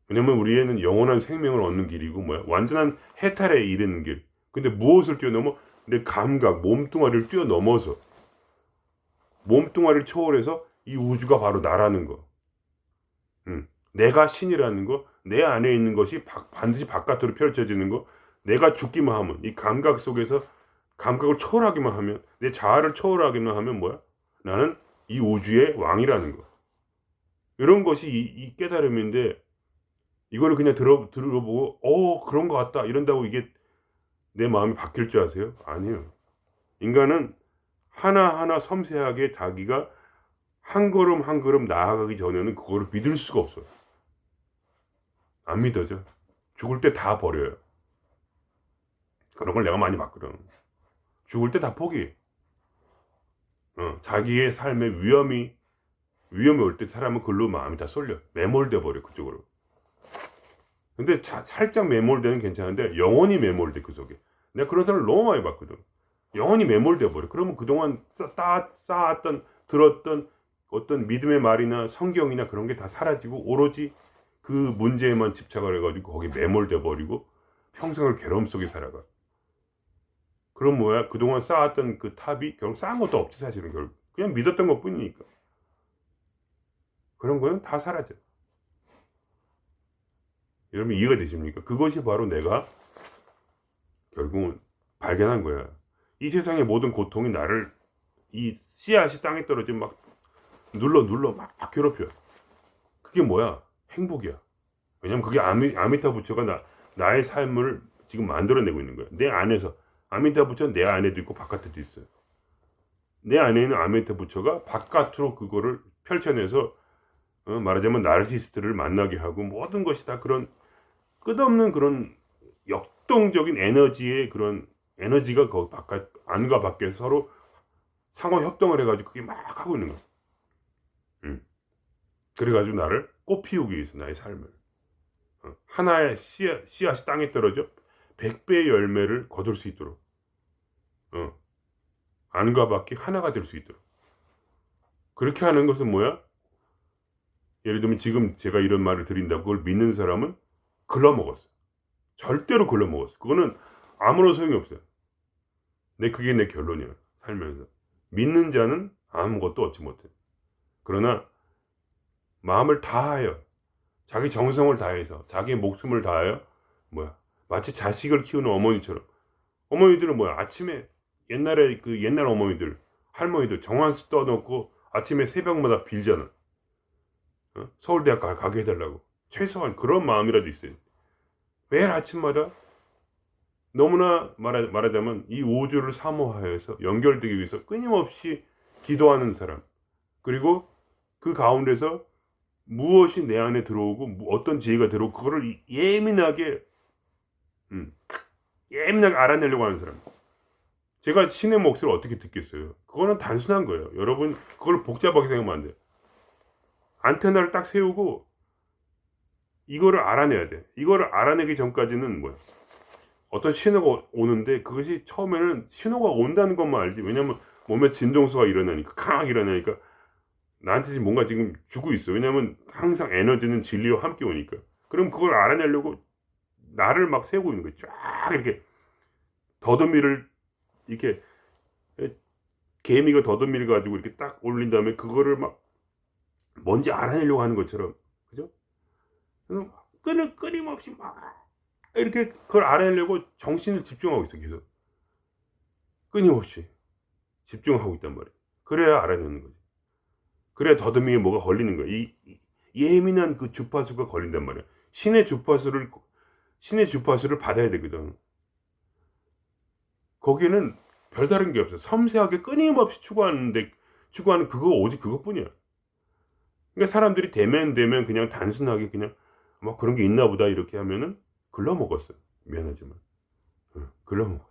왜냐면 우리에는 영원한 생명을 얻는 길이고 뭐야? 완전한 해탈에 이르는 길. 근데 무엇을 뛰어넘어? 내 감각, 몸뚱아리를 뛰어넘어서 몸뚱아리를 초월해서 이 우주가 바로 나라는 거. 내가 신이라는 거, 내 안에 있는 것이 반드시 바깥으로 펼쳐지는 거, 내가 죽기만 하면, 이 감각 속에서 감각을 초월하기만 하면, 내 자아를 초월하기만 하면 뭐야? 나는 이 우주의 왕이라는 거. 이런 것이 이 깨달음인데, 이거를 그냥 들어보고, 그런 것 같다. 이런다고 이게 내 마음이 바뀔 줄 아세요? 아니에요. 인간은 하나하나 섬세하게 자기가 한 걸음 한 걸음 나아가기 전에는 그거를 믿을 수가 없어요. 안 믿어져. 죽을 때 다 버려요. 그런 걸 내가 많이 봤거든. 죽을 때 다 포기. 자기의 삶에 위험이 올 때 사람은 그걸로 마음이 다 쏠려. 매몰돼 버려 그쪽으로. 근데 살짝 매몰되는 괜찮은데 영원히 매몰돼 그 속에. 내가 그런 사람을 너무 많이 봤거든. 영원히 매몰돼 버려. 그러면 그동안 쌓았던 들었던 어떤 믿음의 말이나 성경이나 그런 게 다 사라지고 오로지 그 문제에만 집착을 해가지고 거기 매몰돼 버리고 평생을 괴로움 속에 살아가. 그럼 뭐야? 그동안 쌓았던 그 탑이 결국 쌓은 것도 없지 사실은. 결국 그냥 믿었던 것 뿐이니까. 그런 거는 다 사라져. 여러분 이해가 되십니까? 그것이 바로 내가 결국은 발견한 거야. 이 세상의 모든 고통이 나를 이 씨앗이 땅에 떨어지면 막 눌러 막 괴롭혀. 그게 뭐야? 행복이야. 왜냐면 그게 아미타 부처가 나의 삶을 지금 만들어내고 있는 거야. 내 안에서. 아미타 부처는 내 안에도 있고 바깥에도 있어요. 내 안에 있는 아미타 부처가 바깥으로 그거를 펼쳐내서 말하자면 나르시스트를 만나게 하고 모든 것이 다 그런 끝없는 그런 역동적인 에너지의 그런 에너지가 거기 바깥 안과 밖에 서로 상호 협동을 해가지고 그게 막 하고 있는 거야. 그래가지고 나를 꽃피우기 위해서 나의 삶을 하나의 씨앗이 땅에 떨어져 100배의 열매를 거둘 수 있도록 안과 밖이 하나가 될 수 있도록 그렇게 하는 것은 뭐야? 예를 들면 지금 제가 이런 말을 드린다고 그걸 믿는 사람은 글러먹었어. 절대로 글러먹었어. 그거는 아무런 소용이 없어요. 그게 내 결론이야. 살면서. 믿는 자는 아무것도 얻지 못해. 그러나 마음을 다하여 자기 정성을 다해서 자기 목숨을 다하여 마치 자식을 키우는 어머니처럼 어머니들은 뭐야? 아침에 옛날에 그 옛날 어머니들, 할머니들 정한수 떠놓고 아침에 새벽마다 빌잖아. 서울대학 가게 해달라고. 최소한 그런 마음이라도 있어요. 매일 아침마다 너무나 말하자면 이 우주를 사모하여서 연결되기 위해서 끊임없이 기도하는 사람. 그리고 그 가운데서 무엇이 내 안에 들어오고 어떤 지혜가 들어오고 그거를 예민하게 알아내려고 하는 사람. 제가 신의 몫을 어떻게 듣겠어요? 그거는 단순한 거예요. 여러분 그걸 복잡하게 생각하면 안 돼요. 안테나를 딱 세우고 이거를 알아내야 돼. 이거를 알아내기 전까지는 뭐야? 어떤 신호가 오는데 그것이 처음에는 신호가 온다는 것만 알지. 왜냐면 몸에 진동소가 일어나니까 강하게 일어나니까 나한테 지금 뭔가 지금 주고 있어. 왜냐면 항상 에너지는 진리와 함께 오니까. 그럼 그걸 알아내려고 나를 막 세우고 있는 거야. 쫙 이렇게 더듬이를 이렇게 개미가 더듬이를 가지고 이렇게 딱 올린 다음에 그거를 막 뭔지 알아내려고 하는 것처럼, 그죠? 끊임없이 막 이렇게 그걸 알아내려고 정신을 집중하고 있어. 계속 끊임없이 집중하고 있단 말이야. 그래야 알아내는 거지. 그래야 더듬이에 뭐가 걸리는 거야. 이 예민한 그 주파수가 걸린단 말이야. 신의 주파수를 받아야 되거든. 거기는 별다른 게 없어. 섬세하게 끊임없이 추구하는 그거 오직 그것뿐이야. 그러니까 사람들이 되면 그냥 단순하게 그냥 뭐 그런 게 있나 보다 이렇게 하면은 글러먹었어. 미안하지만 글러먹어.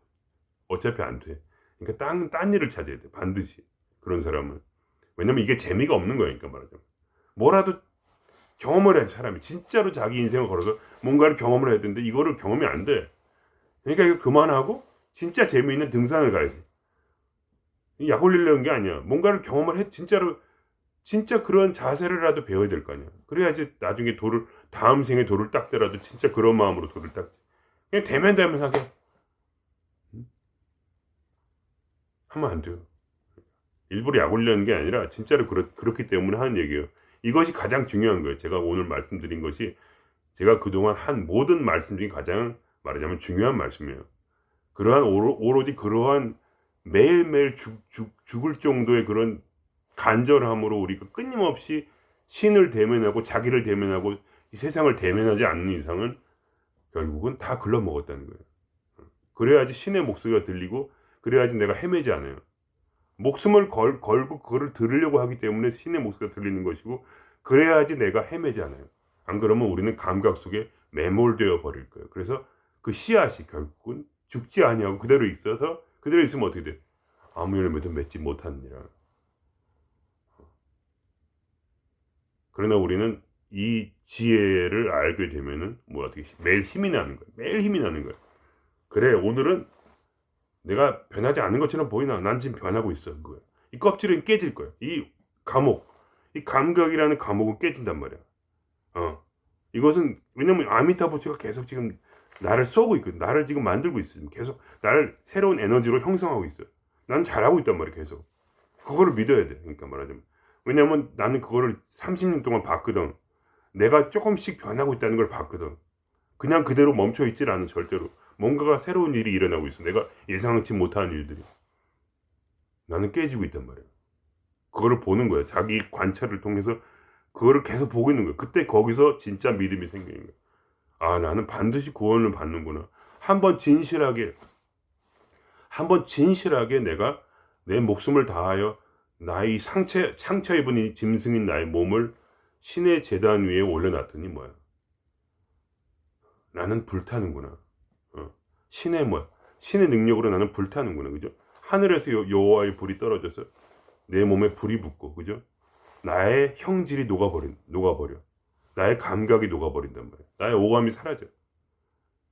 어차피 안 돼. 그러니까 딴 일을 찾아야 돼. 반드시 그런 사람은. 왜냐면 이게 재미가 없는 거니까 말하자면. 뭐라도 경험을 해야 돼. 사람이 진짜로 자기 인생을 걸어서 뭔가를 경험을 해야 되는데 이거를 경험이 안 돼. 그러니까 이거 그만하고 진짜 재미있는 등산을 가야 돼. 약 올리려는 게 아니야. 뭔가를 경험을 해. 진짜 그런 자세를라도 배워야 될 거 아니야. 그래야지 나중에 다음 생에 돌을 닦더라도 진짜 그런 마음으로 돌을 닦지. 그냥 대면 하게 하면 안 돼요. 일부러 약 올리려는 게 아니라 진짜로 그렇기 때문에 하는 얘기예요. 이것이 가장 중요한 거예요. 제가 오늘 말씀드린 것이 제가 그동안 한 모든 말씀 중에 가장 말하자면 중요한 말씀이에요. 오로지 그러한 매일매일 죽을 정도의 그런 간절함으로 우리가 끊임없이 신을 대면하고 자기를 대면하고 이 세상을 대면하지 않는 이상은 결국은 다 글러먹었다는 거예요. 그래야지 신의 목소리가 들리고 그래야지 내가 헤매지 않아요. 목숨을 걸고 그거를 들으려고 하기 때문에 신의 목소리가 들리는 것이고 그래야지 내가 헤매지 않아요. 안 그러면 우리는 감각 속에 매몰되어 버릴 거예요. 그래서 그 씨앗이 결국은 죽지 아니하고 그대로 있으면 어떻게 돼? 아무 열매도 맺지 못하느니라. 그러나 우리는 이 지혜를 알게 되면은 어떻게 매일 힘이 나는 거야. 매일 힘이 나는 거야. 그래 오늘은 내가 변하지 않는 것처럼 보이나? 난 지금 변하고 있어. 그거야. 이 껍질은 깨질 거야. 이 감각이라는 감옥은 깨진단 말이야. 이것은 왜냐면 아미타부처가 계속 지금 나를 쏘고 있거든. 나를 지금 만들고 있어. 계속 나를 새로운 에너지로 형성하고 있어. 난 잘하고 있단 말이야. 계속. 그거를 믿어야 돼. 그러니까 말하자면. 왜냐면 나는 그거를 30년 동안 봤거든. 내가 조금씩 변하고 있다는 걸 봤거든. 그냥 그대로 멈춰 있질 않아. 절대로. 뭔가가 새로운 일이 일어나고 있어. 내가 예상치 못하는 일들이. 나는 깨지고 있단 말이야. 그거를 보는 거야. 자기 관찰을 통해서 그거를 계속 보고 있는 거야. 그때 거기서 진짜 믿음이 생기는 거야. 아, 나는 반드시 구원을 받는구나. 한번 진실하게 내가 내 목숨을 다하여 나의 상처 입은 이 짐승인 나의 몸을 신의 제단 위에 올려놨더니 뭐야? 나는 불타는구나. 신의 능력으로 나는 불타는구나. 그죠? 하늘에서 여호와의 불이 떨어져서 내 몸에 불이 붙고, 그죠? 나의 형질이 녹아버려. 나의 감각이 녹아버린단 말이야. 나의 오감이 사라져.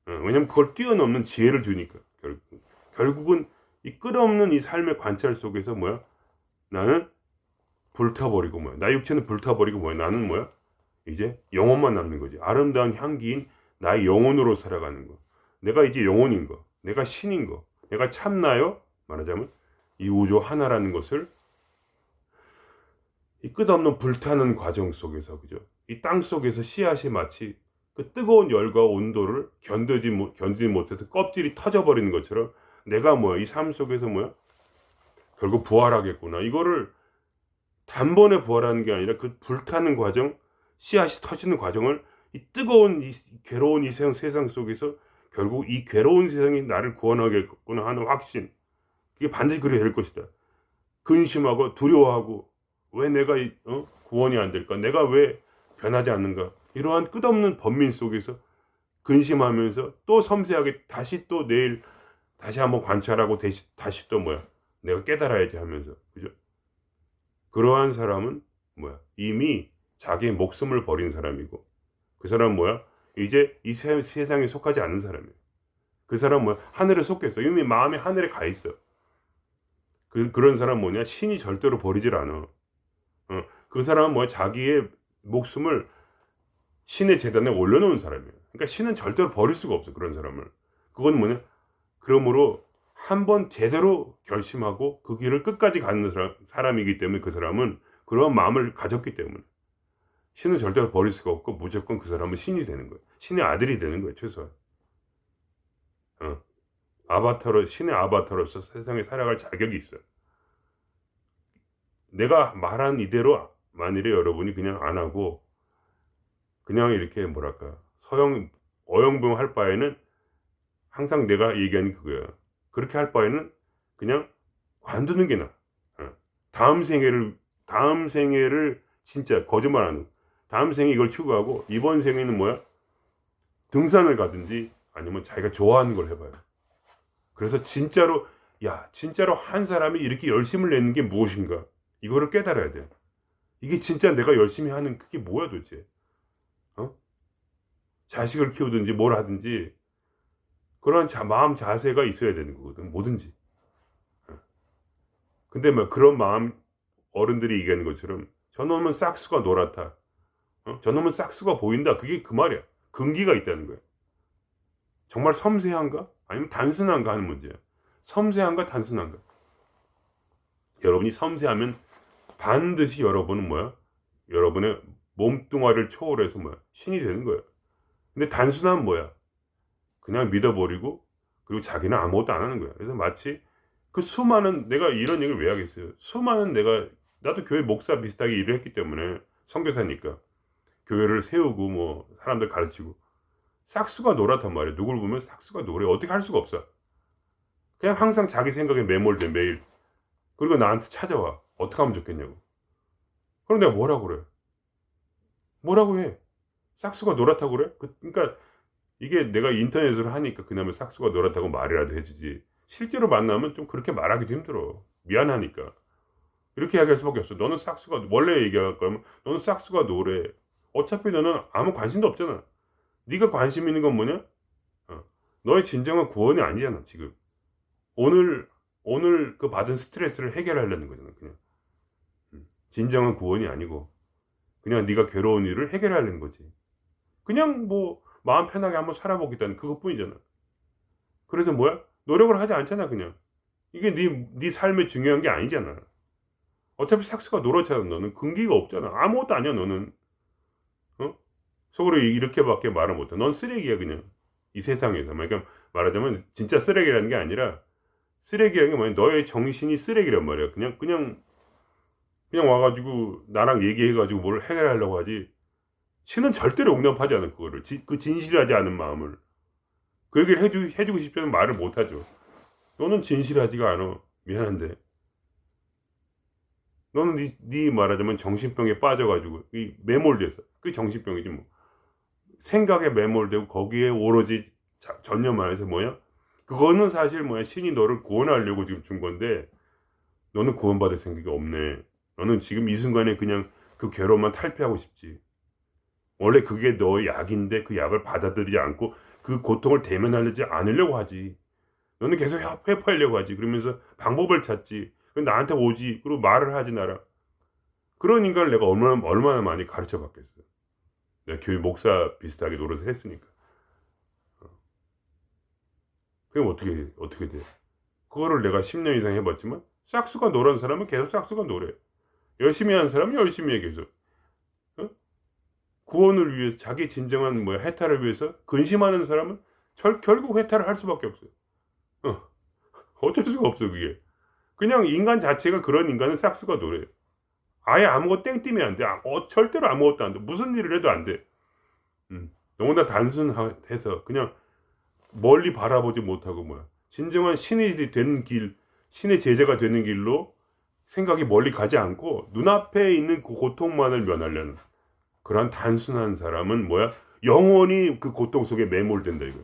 왜냐면 그걸 뛰어넘는 지혜를 주니까. 결국은 이 끝없는 이 삶의 관찰 속에서 나는 불타버리고 나 육체는 불타버리고 나는 이제 영혼만 남는 거지. 아름다운 향기인 나의 영혼으로 살아가는 거. 내가 이제 영혼인 거. 내가 신인 거. 내가 참나요? 말하자면 이 우주 하나라는 것을 이 끝없는 불타는 과정 속에서, 그죠? 이 땅 속에서 씨앗이 마치 그 뜨거운 열과 온도를 견디지 못해서 껍질이 터져버리는 것처럼 내가 뭐야, 이 삶 속에서 뭐야, 결국 부활하겠구나. 이거를 단번에 부활하는 게 아니라 그 불타는 과정, 씨앗이 터지는 과정을, 이 뜨거운 이 괴로운 이 세상 속에서 결국 이 괴로운 세상이 나를 구원하겠구나 하는 확신, 그게 반드시 그렇게 될 것이다. 근심하고 두려워하고, 왜 내가 구원이 안 될까? 내가 왜 변하지 않는가? 이러한 끝없는 번민 속에서 근심하면서 또 섬세하게 다시 또 내일 다시 한번 관찰하고 다시 또 뭐야, 내가 깨달아야지 하면서, 그죠? 그러한 사람은 뭐야, 이미 자기의 목숨을 버린 사람이고, 그 사람은 뭐야, 이제 이 세상에 속하지 않는 사람이에요. 그 사람은 뭐야, 하늘에 속했어. 이미 마음이 하늘에 가 있어. 그런 사람은 뭐냐, 신이 절대로 버리질 않아. 그 사람은 뭐야, 자기의 목숨을 신의 재단에 올려놓은 사람이에요. 그러니까 신은 절대로 버릴 수가 없어, 그런 사람을. 그건 뭐냐, 그러므로 한번 제대로 결심하고 그 길을 끝까지 가는 사람이기 때문에, 그 사람은 그런 마음을 가졌기 때문에 신은 절대로 버릴 수가 없고, 무조건 그 사람은 신이 되는 거예요. 신의 아들이 되는 거예요, 최소한. 신의 아바타로서 세상에 살아갈 자격이 있어요. 내가 말한 이대로 만일에 여러분이 그냥 안 하고 그냥 이렇게 뭐랄까, 어영부영 할 바에는, 항상 내가 얘기하는 그거야, 그렇게 할 바에는 그냥 관두는 게 나아. 다음 생애를 진짜 거짓말 안 하고, 다음 생에 이걸 추구하고, 이번 생에는 뭐야, 등산을 가든지 아니면 자기가 좋아하는 걸 해봐요. 그래서 진짜로 한 사람이 이렇게 열심을 내는 게 무엇인가, 이거를 깨달아야 돼. 이게 진짜 내가 열심히 하는 그게 뭐야 도대체. 자식을 키우든지 뭘 하든지 그런 마음 자세가 있어야 되는 거거든, 뭐든지. 근데 막 그런 마음, 어른들이 얘기하는 것처럼 저놈은 싹수가 노랗다, 저놈은 싹수가 보인다, 그게 그 말이야. 근기가 있다는 거야. 정말 섬세한가 아니면 단순한가 하는 문제야. 섬세한가 단순한가. 여러분이 섬세하면 반드시 여러분은 뭐야, 여러분의 몸뚱아리를 초월해서 뭐야, 신이 되는 거야. 근데 단순한 뭐야, 그냥 믿어버리고 그리고 자기는 아무것도 안 하는 거야. 그래서 마치 그 수많은, 내가 이런 얘기를 왜 하겠어요, 수많은, 나도 교회 목사 비슷하게 일을 했기 때문에, 선교사니까 교회를 세우고 뭐 사람들 가르치고, 싹수가 노랗단 말이야. 누굴 보면 싹수가 노래, 어떻게 할 수가 없어. 그냥 항상 자기 생각에 매몰돼 매일. 그리고 나한테 찾아와, 어떻게 하면 좋겠냐고. 그럼 내가 뭐라고 해. 싹수가 노랗다고 그래? 그러니까 이게 내가 인터넷으로 하니까 그나마 싹수가 노랗다고 말이라도 해주지, 실제로 만나면 좀 그렇게 말하기도 힘들어. 미안하니까 이렇게 이야기할 수밖에 없어. 너는 싹수가, 원래 얘기할 거면 너는 싹수가 노래. 어차피 너는 아무 관심도 없잖아. 네가 관심 있는 건 뭐냐, 너의 진정한 구원이 아니잖아. 지금 오늘 그 받은 스트레스를 해결하려는 거잖아. 그냥 진정한 구원이 아니고 그냥 네가 괴로운 일을 해결하려는 거지. 그냥 뭐 마음 편하게 한번 살아보겠다는 그것뿐이잖아. 그래서 뭐야, 노력을 하지 않잖아. 그냥 이게 네 삶에 중요한 게 아니잖아. 어차피 삭스가 노랗잖아. 너는 근기가 없잖아. 아무것도 아니야 너는. 속으로 이렇게밖에 말을 못해. 넌 쓰레기야 그냥 이 세상에서. 그러니까 말하자면 진짜 쓰레기라는 게 아니라, 쓰레기라는 게 뭐냐, 너의 정신이 쓰레기란 말이야. 그냥 와가지고 나랑 얘기해가지고 뭘 해결하려고 하지, 신은 절대로 용납하지 않은 그거를, 그 진실하지 않은 마음을. 그 얘기를 해주고 싶지만 말을 못하죠. 너는 진실하지가 않아. 미안한데 너는 네 말하자면 정신병에 빠져가지고 이 매몰돼서, 그게 정신병이지 뭐. 생각에 매몰되고 거기에 오로지 전념만 해서 뭐야, 그거는 사실 뭐야, 신이 너를 구원하려고 지금 준 건데 너는 구원받을 생각이 없네. 너는 지금 이 순간에 그냥 그 괴로움만 탈피하고 싶지. 원래 그게 너의 약인데 그 약을 받아들이지 않고 그 고통을 대면하지 않으려고 하지. 너는 계속 회피하려고 하지. 그러면서 방법을 찾지. 나한테 오지. 그리고 말을 하지 나랑. 그런 인간을 내가 얼마나 많이 가르쳐 봤겠어. 내가 교회 목사 비슷하게 노릇을 했으니까. 그럼 어떻게 돼? 그거를 내가 10년 이상 해봤지만, 싹수가 노란 사람은 계속 싹수가 노래. 열심히 하는 사람은 열심히 해 계속. 구원을 위해서, 자기 진정한 뭐야 해탈을 위해서 근심하는 사람은 결국 해탈을 할 수밖에 없어요. 어쩔 수가 없어 그게. 그냥 인간 자체가 그런 인간은 싹수가 노래. 아예 아무것도 땡띠면 안 돼. 절대로 아무것도 안 돼. 무슨 일을 해도 안 돼. 너무나 단순해서 그냥 멀리 바라보지 못하고 뭐야. 진정한 신이 되는 길, 신의 제자가 되는 길로 생각이 멀리 가지 않고 눈앞에 있는 그 고통만을 면하려는 그런 단순한 사람은 뭐야? 영원히 그 고통 속에 매몰된다 이거.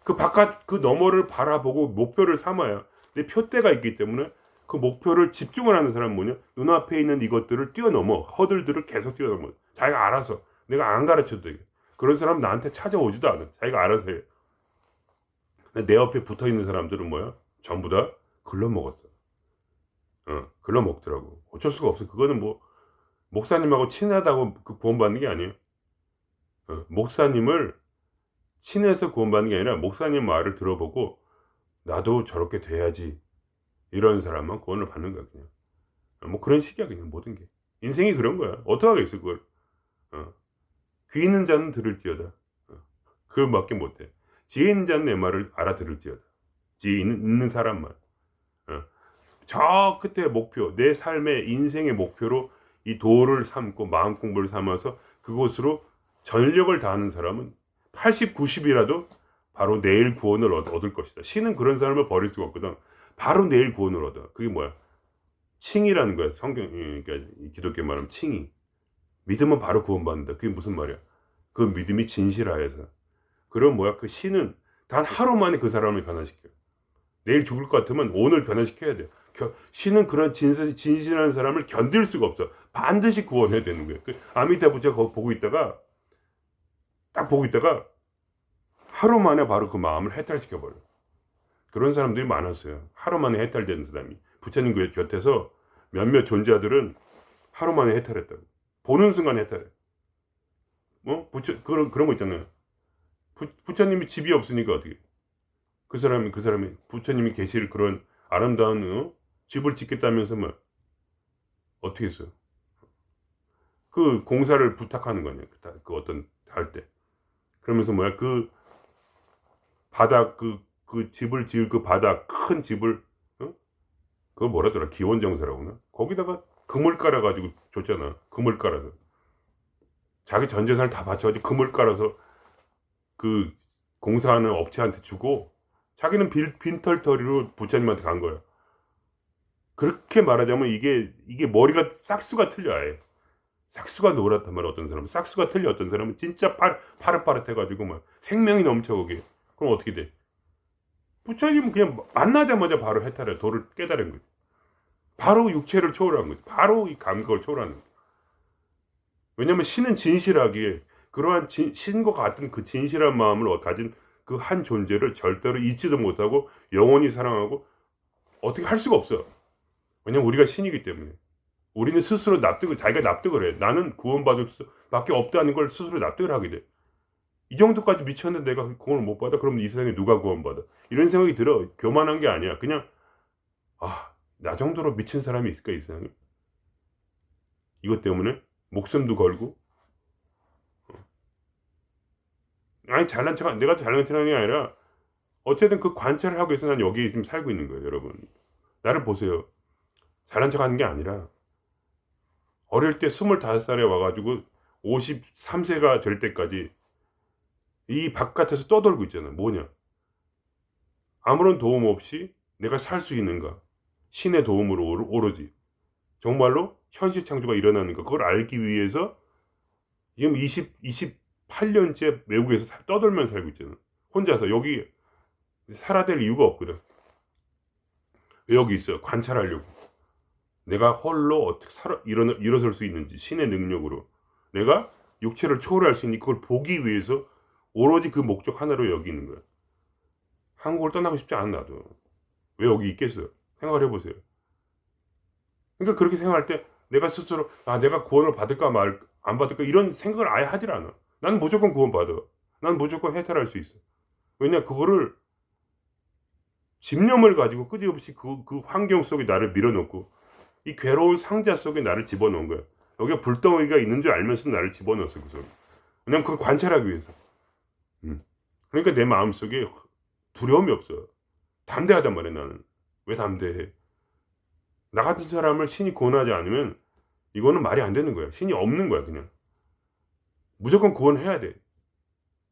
그 바깥 그 너머를 바라보고 목표를 삼아야 내 표대가 있기 때문에 그 목표를 집중을 하는 사람은 뭐냐? 눈앞에 있는 이것들을 뛰어넘어 허들들을 계속 뛰어넘어. 자기가 알아서 내가 안 가르쳐도 돼. 그런 사람 나한테 찾아오지도 않아. 자기가 알아서 해. 내 옆에 붙어 있는 사람들은 뭐야? 전부 다 글러먹었어. 글러먹더라고. 어쩔 수가 없어. 그거는 뭐 목사님하고 친하다고 그 구원받는 게 아니에요. 목사님을 친해서 구원받는 게 아니라 목사님 말을 들어보고 나도 저렇게 돼야지 이런 사람만 구원을 받는 거야 그냥. 뭐 그런 식이야 그냥 모든 게. 인생이 그런 거야. 어떻게 하겠어 그걸. 귀 있는 자는 들을지어다. 그것밖에 못해. 지혜 있는 자는 내 말을 알아들을지어다. 지혜 있는 사람만. 저 끝에 목표, 내 삶의 인생의 목표로 이 도를 삼고 마음 공부를 삼아서 그곳으로 전력을 다하는 사람은 80, 90이라도 바로 내일 구원을 얻을 것이다. 신은 그런 사람을 버릴 수가 없거든. 바로 내일 구원을 얻어. 그게 뭐야? 칭이라는 거야. 성경, 그러니까 기독교 말하면 칭이. 믿으면 바로 구원받는다. 그게 무슨 말이야? 그 믿음이 진실하여서. 그럼 뭐야? 그 신은 단 하루 만에 그 사람을 변화시켜. 내일 죽을 것 같으면 오늘 변화시켜야 돼. 신은 그런 진실한 사람을 견딜 수가 없어. 반드시 구원해야 되는 거예요. 아미타 부처가 보고 있다가 딱 보고 있다가 하루 만에 바로 그 마음을 해탈시켜버려. 그런 사람들이 많았어요. 하루 만에 해탈되는 사람이. 부처님 곁에서 몇몇 존재들은 하루 만에 해탈했다고. 보는 순간 해탈해. 그런 거 있잖아요. 부처님이 집이 없으니까 어떻게. 그 사람이 부처님이 계실 그런 아름다운 집을 짓겠다면서 뭐 어떻게 했어요? 그 공사를 부탁하는 거냐. 그 어떤 할 때. 그러면서 뭐야 그 바닥 그 집을 지을 그 바닥 큰 집을 그걸 뭐라더라 기원정사라고 하나? 거기다가 금을 깔아가지고 줬잖아. 금을 깔아서 자기 전 재산을 다 바쳐가지고 금을 깔아서 그 공사하는 업체한테 주고 자기는 빈털터리로 부처님한테 간 거야. 그렇게 말하자면 이게 머리가 싹수가 틀려 아예. 싹수가 노랗단 말이야 어떤 사람은. 싹수가 틀려 어떤 사람은 진짜 파릇파릇해가지고 막 생명이 넘쳐 거기. 그럼 어떻게 돼? 부처님은 그냥 만나자마자 바로 해탈해. 도를 깨달은 거지. 바로 육체를 초월한 거지. 바로 이 감각을 초월하는 거지. 왜냐면 신은 진실하기에 그러한 신과 같은 그 진실한 마음을 가진 그 한 존재를 절대로 잊지도 못하고 영원히 사랑하고 어떻게 할 수가 없어. 왜냐면 우리가 신이기 때문에. 우리는 스스로 자기가 납득을 해. 나는 구원받을 수밖에 없다는 걸 스스로 납득을 하게 돼. 이 정도까지 미쳤는데 내가 구원을 못 받아? 그럼 이 세상에 누가 구원받아? 이런 생각이 들어. 교만한 게 아니야. 그냥 나 정도로 미친 사람이 있을까 이 세상에? 이것 때문에 목숨도 걸고 내가 잘난 척하는 게 아니라 어쨌든 그 관찰을 하고 있어. 난 여기 지금 살고 있는 거예요 여러분. 나를 보세요. 잘난 척하는 게 아니라 어릴 때 25살에 와가지고 53세가 될 때까지 이 바깥에서 떠돌고 있잖아. 뭐냐? 아무런 도움 없이 내가 살 수 있는가? 신의 도움으로 오로지. 정말로 현실 창조가 일어나는가? 그걸 알기 위해서 지금 28년째 외국에서 떠돌면 살고 있잖아. 혼자서. 여기 살아야 될 이유가 없거든. 왜 여기 있어? 관찰하려고. 내가 홀로 어떻게 일어설 수 있는지 신의 능력으로 내가 육체를 초월할 수 있는지 그걸 보기 위해서 오로지 그 목적 하나로 여기 있는 거야. 한국을 떠나고 싶지 않아 나도. 왜 여기 있겠어? 생각을 해보세요. 그러니까 그렇게 생각할 때 내가 스스로 내가 구원을 받을까 안 받을까 이런 생각을 아예 하질 않아. 나는 무조건 구원 받아. 난 무조건 해탈할 수 있어. 왜냐 그거를 집념을 가지고 끊임없이 그 환경 속에 나를 밀어넣고 이 괴로운 상자 속에 나를 집어넣은 거야. 여기가 불덩이가 있는 줄 알면서 나를 집어넣었어. 그 소리. 왜냐면 그걸 관찰하기 위해서. 그러니까 내 마음속에 두려움이 없어. 담대하단 말이야. 나는 왜 담대해? 나 같은 사람을 신이 구원하지 않으면 이거는 말이 안 되는 거야. 신이 없는 거야. 그냥 무조건 구원해야 돼.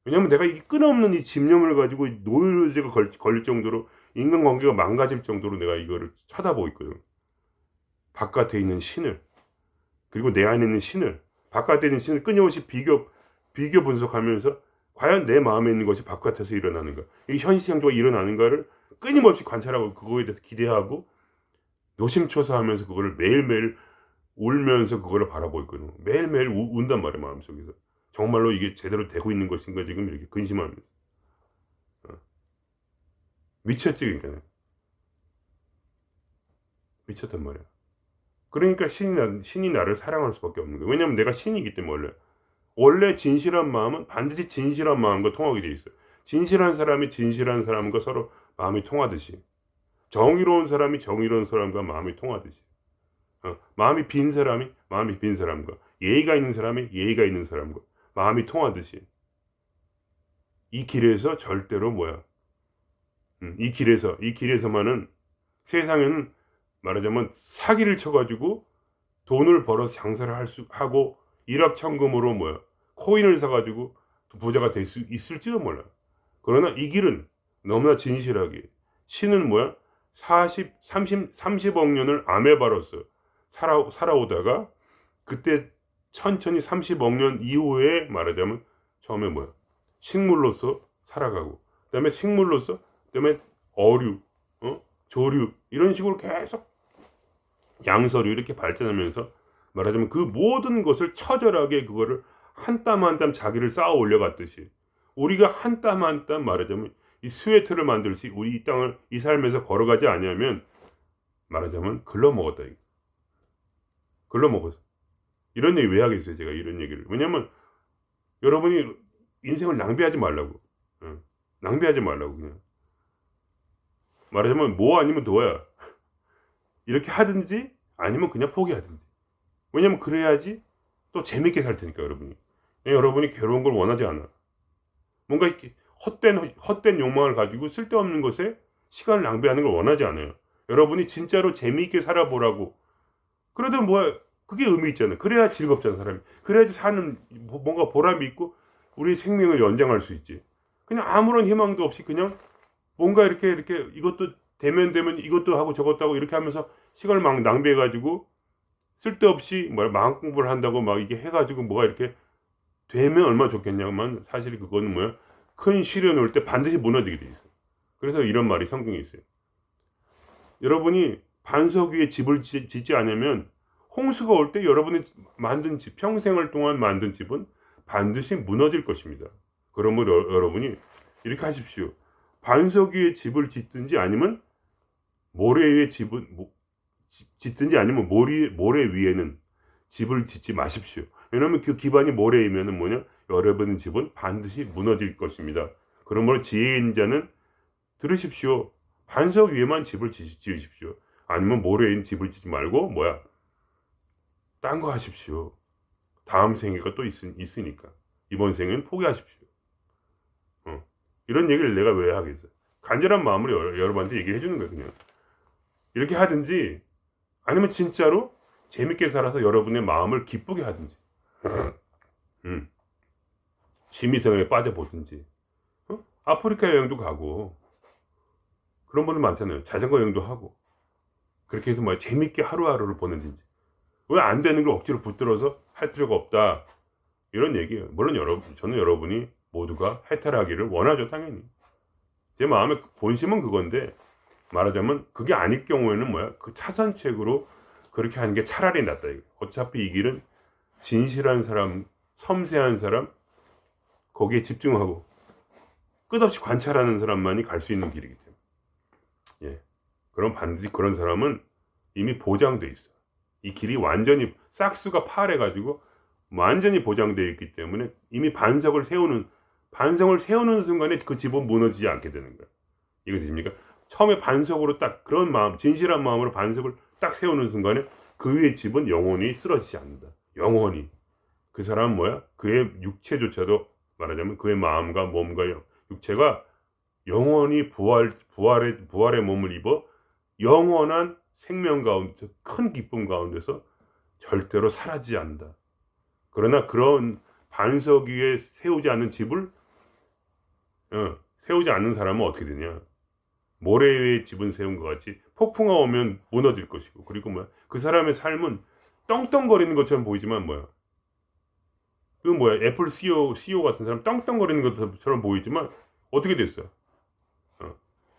왜냐면 내가 이 끊임없는 이 집념을 가지고 노이로제가 걸릴 정도로 인간관계가 망가질 정도로 내가 이거를 쳐다보고 있거든. 바깥에 있는 신을, 그리고 내 안에 있는 신을, 바깥에 있는 신을 끊임없이 비교 분석하면서 과연 내 마음에 있는 것이 바깥에서 일어나는가, 이 현시창조가 일어나는가를 끊임없이 관찰하고 그거에 대해서 기대하고 노심초사하면서 그거를 매일매일 울면서 그거를 바라보고 있거든. 매일매일 운단 말이야, 마음속에서. 정말로 이게 제대로 되고 있는 것인가 지금 이렇게 근심하면서. 미쳤지, 그러니까. 미쳤단 말이야. 그러니까 신이 나를 사랑할 수밖에 없는 거야. 왜냐면 내가 신이기 때문에. 원래 진실한 마음은 반드시 진실한 마음과 통하게 돼 있어요. 진실한 사람이 진실한 사람과 서로 마음이 통하듯이, 정의로운 사람이 정의로운 사람과 마음이 통하듯이, 마음이 빈 사람이 마음이 빈 사람과, 예의가 있는 사람이 예의가 있는 사람과 마음이 통하듯이, 이 길에서 절대로 이 길에서만은, 세상에는 말하자면 사기를 쳐가지고 돈을 벌어서 장사를 하고 일확천금으로 코인을 사가지고 부자가 될 수 있을지도 몰라. 그러나 이 길은 너무나 진실하게 신은 30억 년을 아메바로서 살아오다가, 그때 천천히 30억 년 이후에 말하자면 처음에 식물로서 살아가고, 그다음에 식물로서, 그다음에 어류, 조류, 이런 식으로 계속 양서류 이렇게 발전하면서 말하자면 그 모든 것을 처절하게 그거를 한 땀 한 땀 자기를 쌓아 올려갔듯이, 우리가 한 땀 한 땀 말하자면 이 스웨터를 만들듯이 우리 이 땅을, 이 삶에서 걸어가지 않으면 말하자면 글러먹었다. 이거. 글러먹었어. 이런 얘기 왜 하겠어요, 제가 이런 얘기를. 왜냐면 여러분이 인생을 낭비하지 말라고. 낭비하지 말라고. 그냥 말하자면 뭐 아니면 도야. 이렇게 하든지 아니면 그냥 포기하든지. 왜냐면 그래야지 또 재밌게 살 테니까, 여러분이. 여러분이 괴로운 걸 원하지 않아. 뭔가 이렇게 헛된 욕망을 가지고 쓸데없는 것에 시간을 낭비하는 걸 원하지 않아요. 여러분이 진짜로 재미있게 살아보라고. 그래도 그게 의미 있잖아요. 그래야 즐겁잖아, 사람이. 그래야지 사는 뭔가 보람이 있고 우리 생명을 연장할 수 있지. 그냥 아무런 희망도 없이 그냥 뭔가 이렇게 이것도 되면 이것도 하고 저것도 하고 이렇게 하면서 시간을 막 낭비해가지고 쓸데없이 마음 공부를 한다고 이게 해가지고 뭐가 이렇게 되면 얼마나 좋겠냐면, 사실 그거는 큰 시련이 올 때 반드시 무너지게 돼 있어요. 그래서 이런 말이 성경에 있어요. 여러분이 반석 위에 집을 짓지 않으면 홍수가 올 때 여러분이 만든 집, 평생을 동안 만든 집은 반드시 무너질 것입니다. 그러므로 여러분이 이렇게 하십시오. 반석 위에 집을 짓든지 아니면 모래 위에 짓든지 아니면 모래 위에는 집을 짓지 마십시오. 왜냐하면 그 기반이 모래이면은 여러분의 집은 반드시 무너질 것입니다. 그러므로 지혜인 자는 들으십시오. 반석 위에만 집을 지으십시오. 아니면 모래에 있는 집을 짓지 말고 딴 거 하십시오. 다음 생애가 또 있으니까. 이번 생에는 포기하십시오. 이런 얘기를 내가 왜 하겠어? 간절한 마음으로 여러분한테 얘기해 주는 거예요. 그냥 이렇게 하든지 아니면 진짜로 재밌게 살아서 여러분의 마음을 기쁘게 하든지, 취미생활에 빠져보든지, 아프리카 여행도 가고 그런 분들 많잖아요. 자전거 여행도 하고 그렇게 해서 재밌게 하루하루를 보내든지. 왜 안 되는 걸 억지로 붙들어서 할 필요가 없다, 이런 얘기예요. 물론 저는 여러분이 모두가 해탈하기를 원하죠, 당연히. 제 마음의 본심은 그건데, 말하자면 그게 아닐 경우에는 그 차선책으로 그렇게 하는 게 차라리 낫다. 어차피 이 길은 진실한 사람, 섬세한 사람, 거기에 집중하고 끝없이 관찰하는 사람만이 갈 수 있는 길이기 때문에. 그럼 반드시 그런 사람은 이미 보장돼 있어. 이 길이 완전히 싹수가 파래가지고 완전히 보장되어 있기 때문에 이미 반성을 세우는 순간에 그 집은 무너지지 않게 되는 거야. 이거 되십니까? 처음에 반석으로 딱 그런 마음, 진실한 마음으로 반석을 딱 세우는 순간에 그 위의 집은 영원히 쓰러지지 않는다. 영원히. 그 사람은 그의 육체조차도 말하자면 그의 마음과 몸과 육체가 영원히 부활의 몸을 입어 영원한 생명 가운데 큰 기쁨 가운데서 절대로 사라지지 않는다. 그러나 그런 반석 위에 세우지 않는 집을 세우지 않는 사람은 어떻게 되냐? 모래 위에 집은 세운 것 같이 폭풍가 오면 무너질 것이고, 그리고 뭐야? 그 사람의 삶은 떵떵거리는 것처럼 보이지만 뭐야? 그 뭐야? 애플 CEO 같은 사람 떵떵거리는 것처럼 보이지만 어떻게 됐어?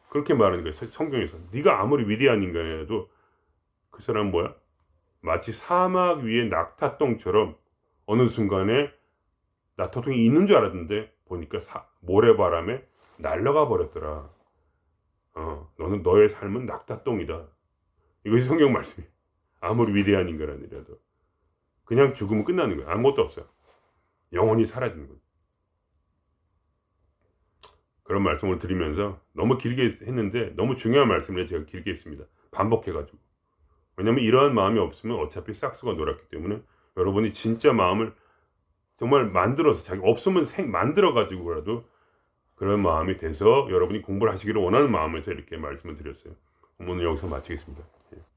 그렇게 말하는 거야. 성경에서. 네가 아무리 위대한 인간이라도 그 사람은 뭐야? 마치 사막 위에 낙타똥처럼 어느 순간에 낙타똥이 있는 줄 알았는데 보니까 모래바람에 날아가 버렸더라. 너는 너의 삶은 낙타똥이다. 이것이 성경 말씀이야. 아무리 위대한 인간이라도 그냥 죽으면 끝나는 거야. 아무것도 없어. 영원히 사라지는 거야. 그런 말씀을 드리면서 너무 길게 했는데 너무 중요한 말씀을 제가 길게 했습니다. 반복해가지고. 왜냐면 이러한 마음이 없으면 어차피 싹수가 놀았기 때문에 여러분이 진짜 마음을 정말 만들어서 자기 없으면 만들어가지고라도 그런 마음이 돼서 여러분이 공부를 하시기를 원하는 마음에서 이렇게 말씀을 드렸어요. 오늘 여기서 마치겠습니다.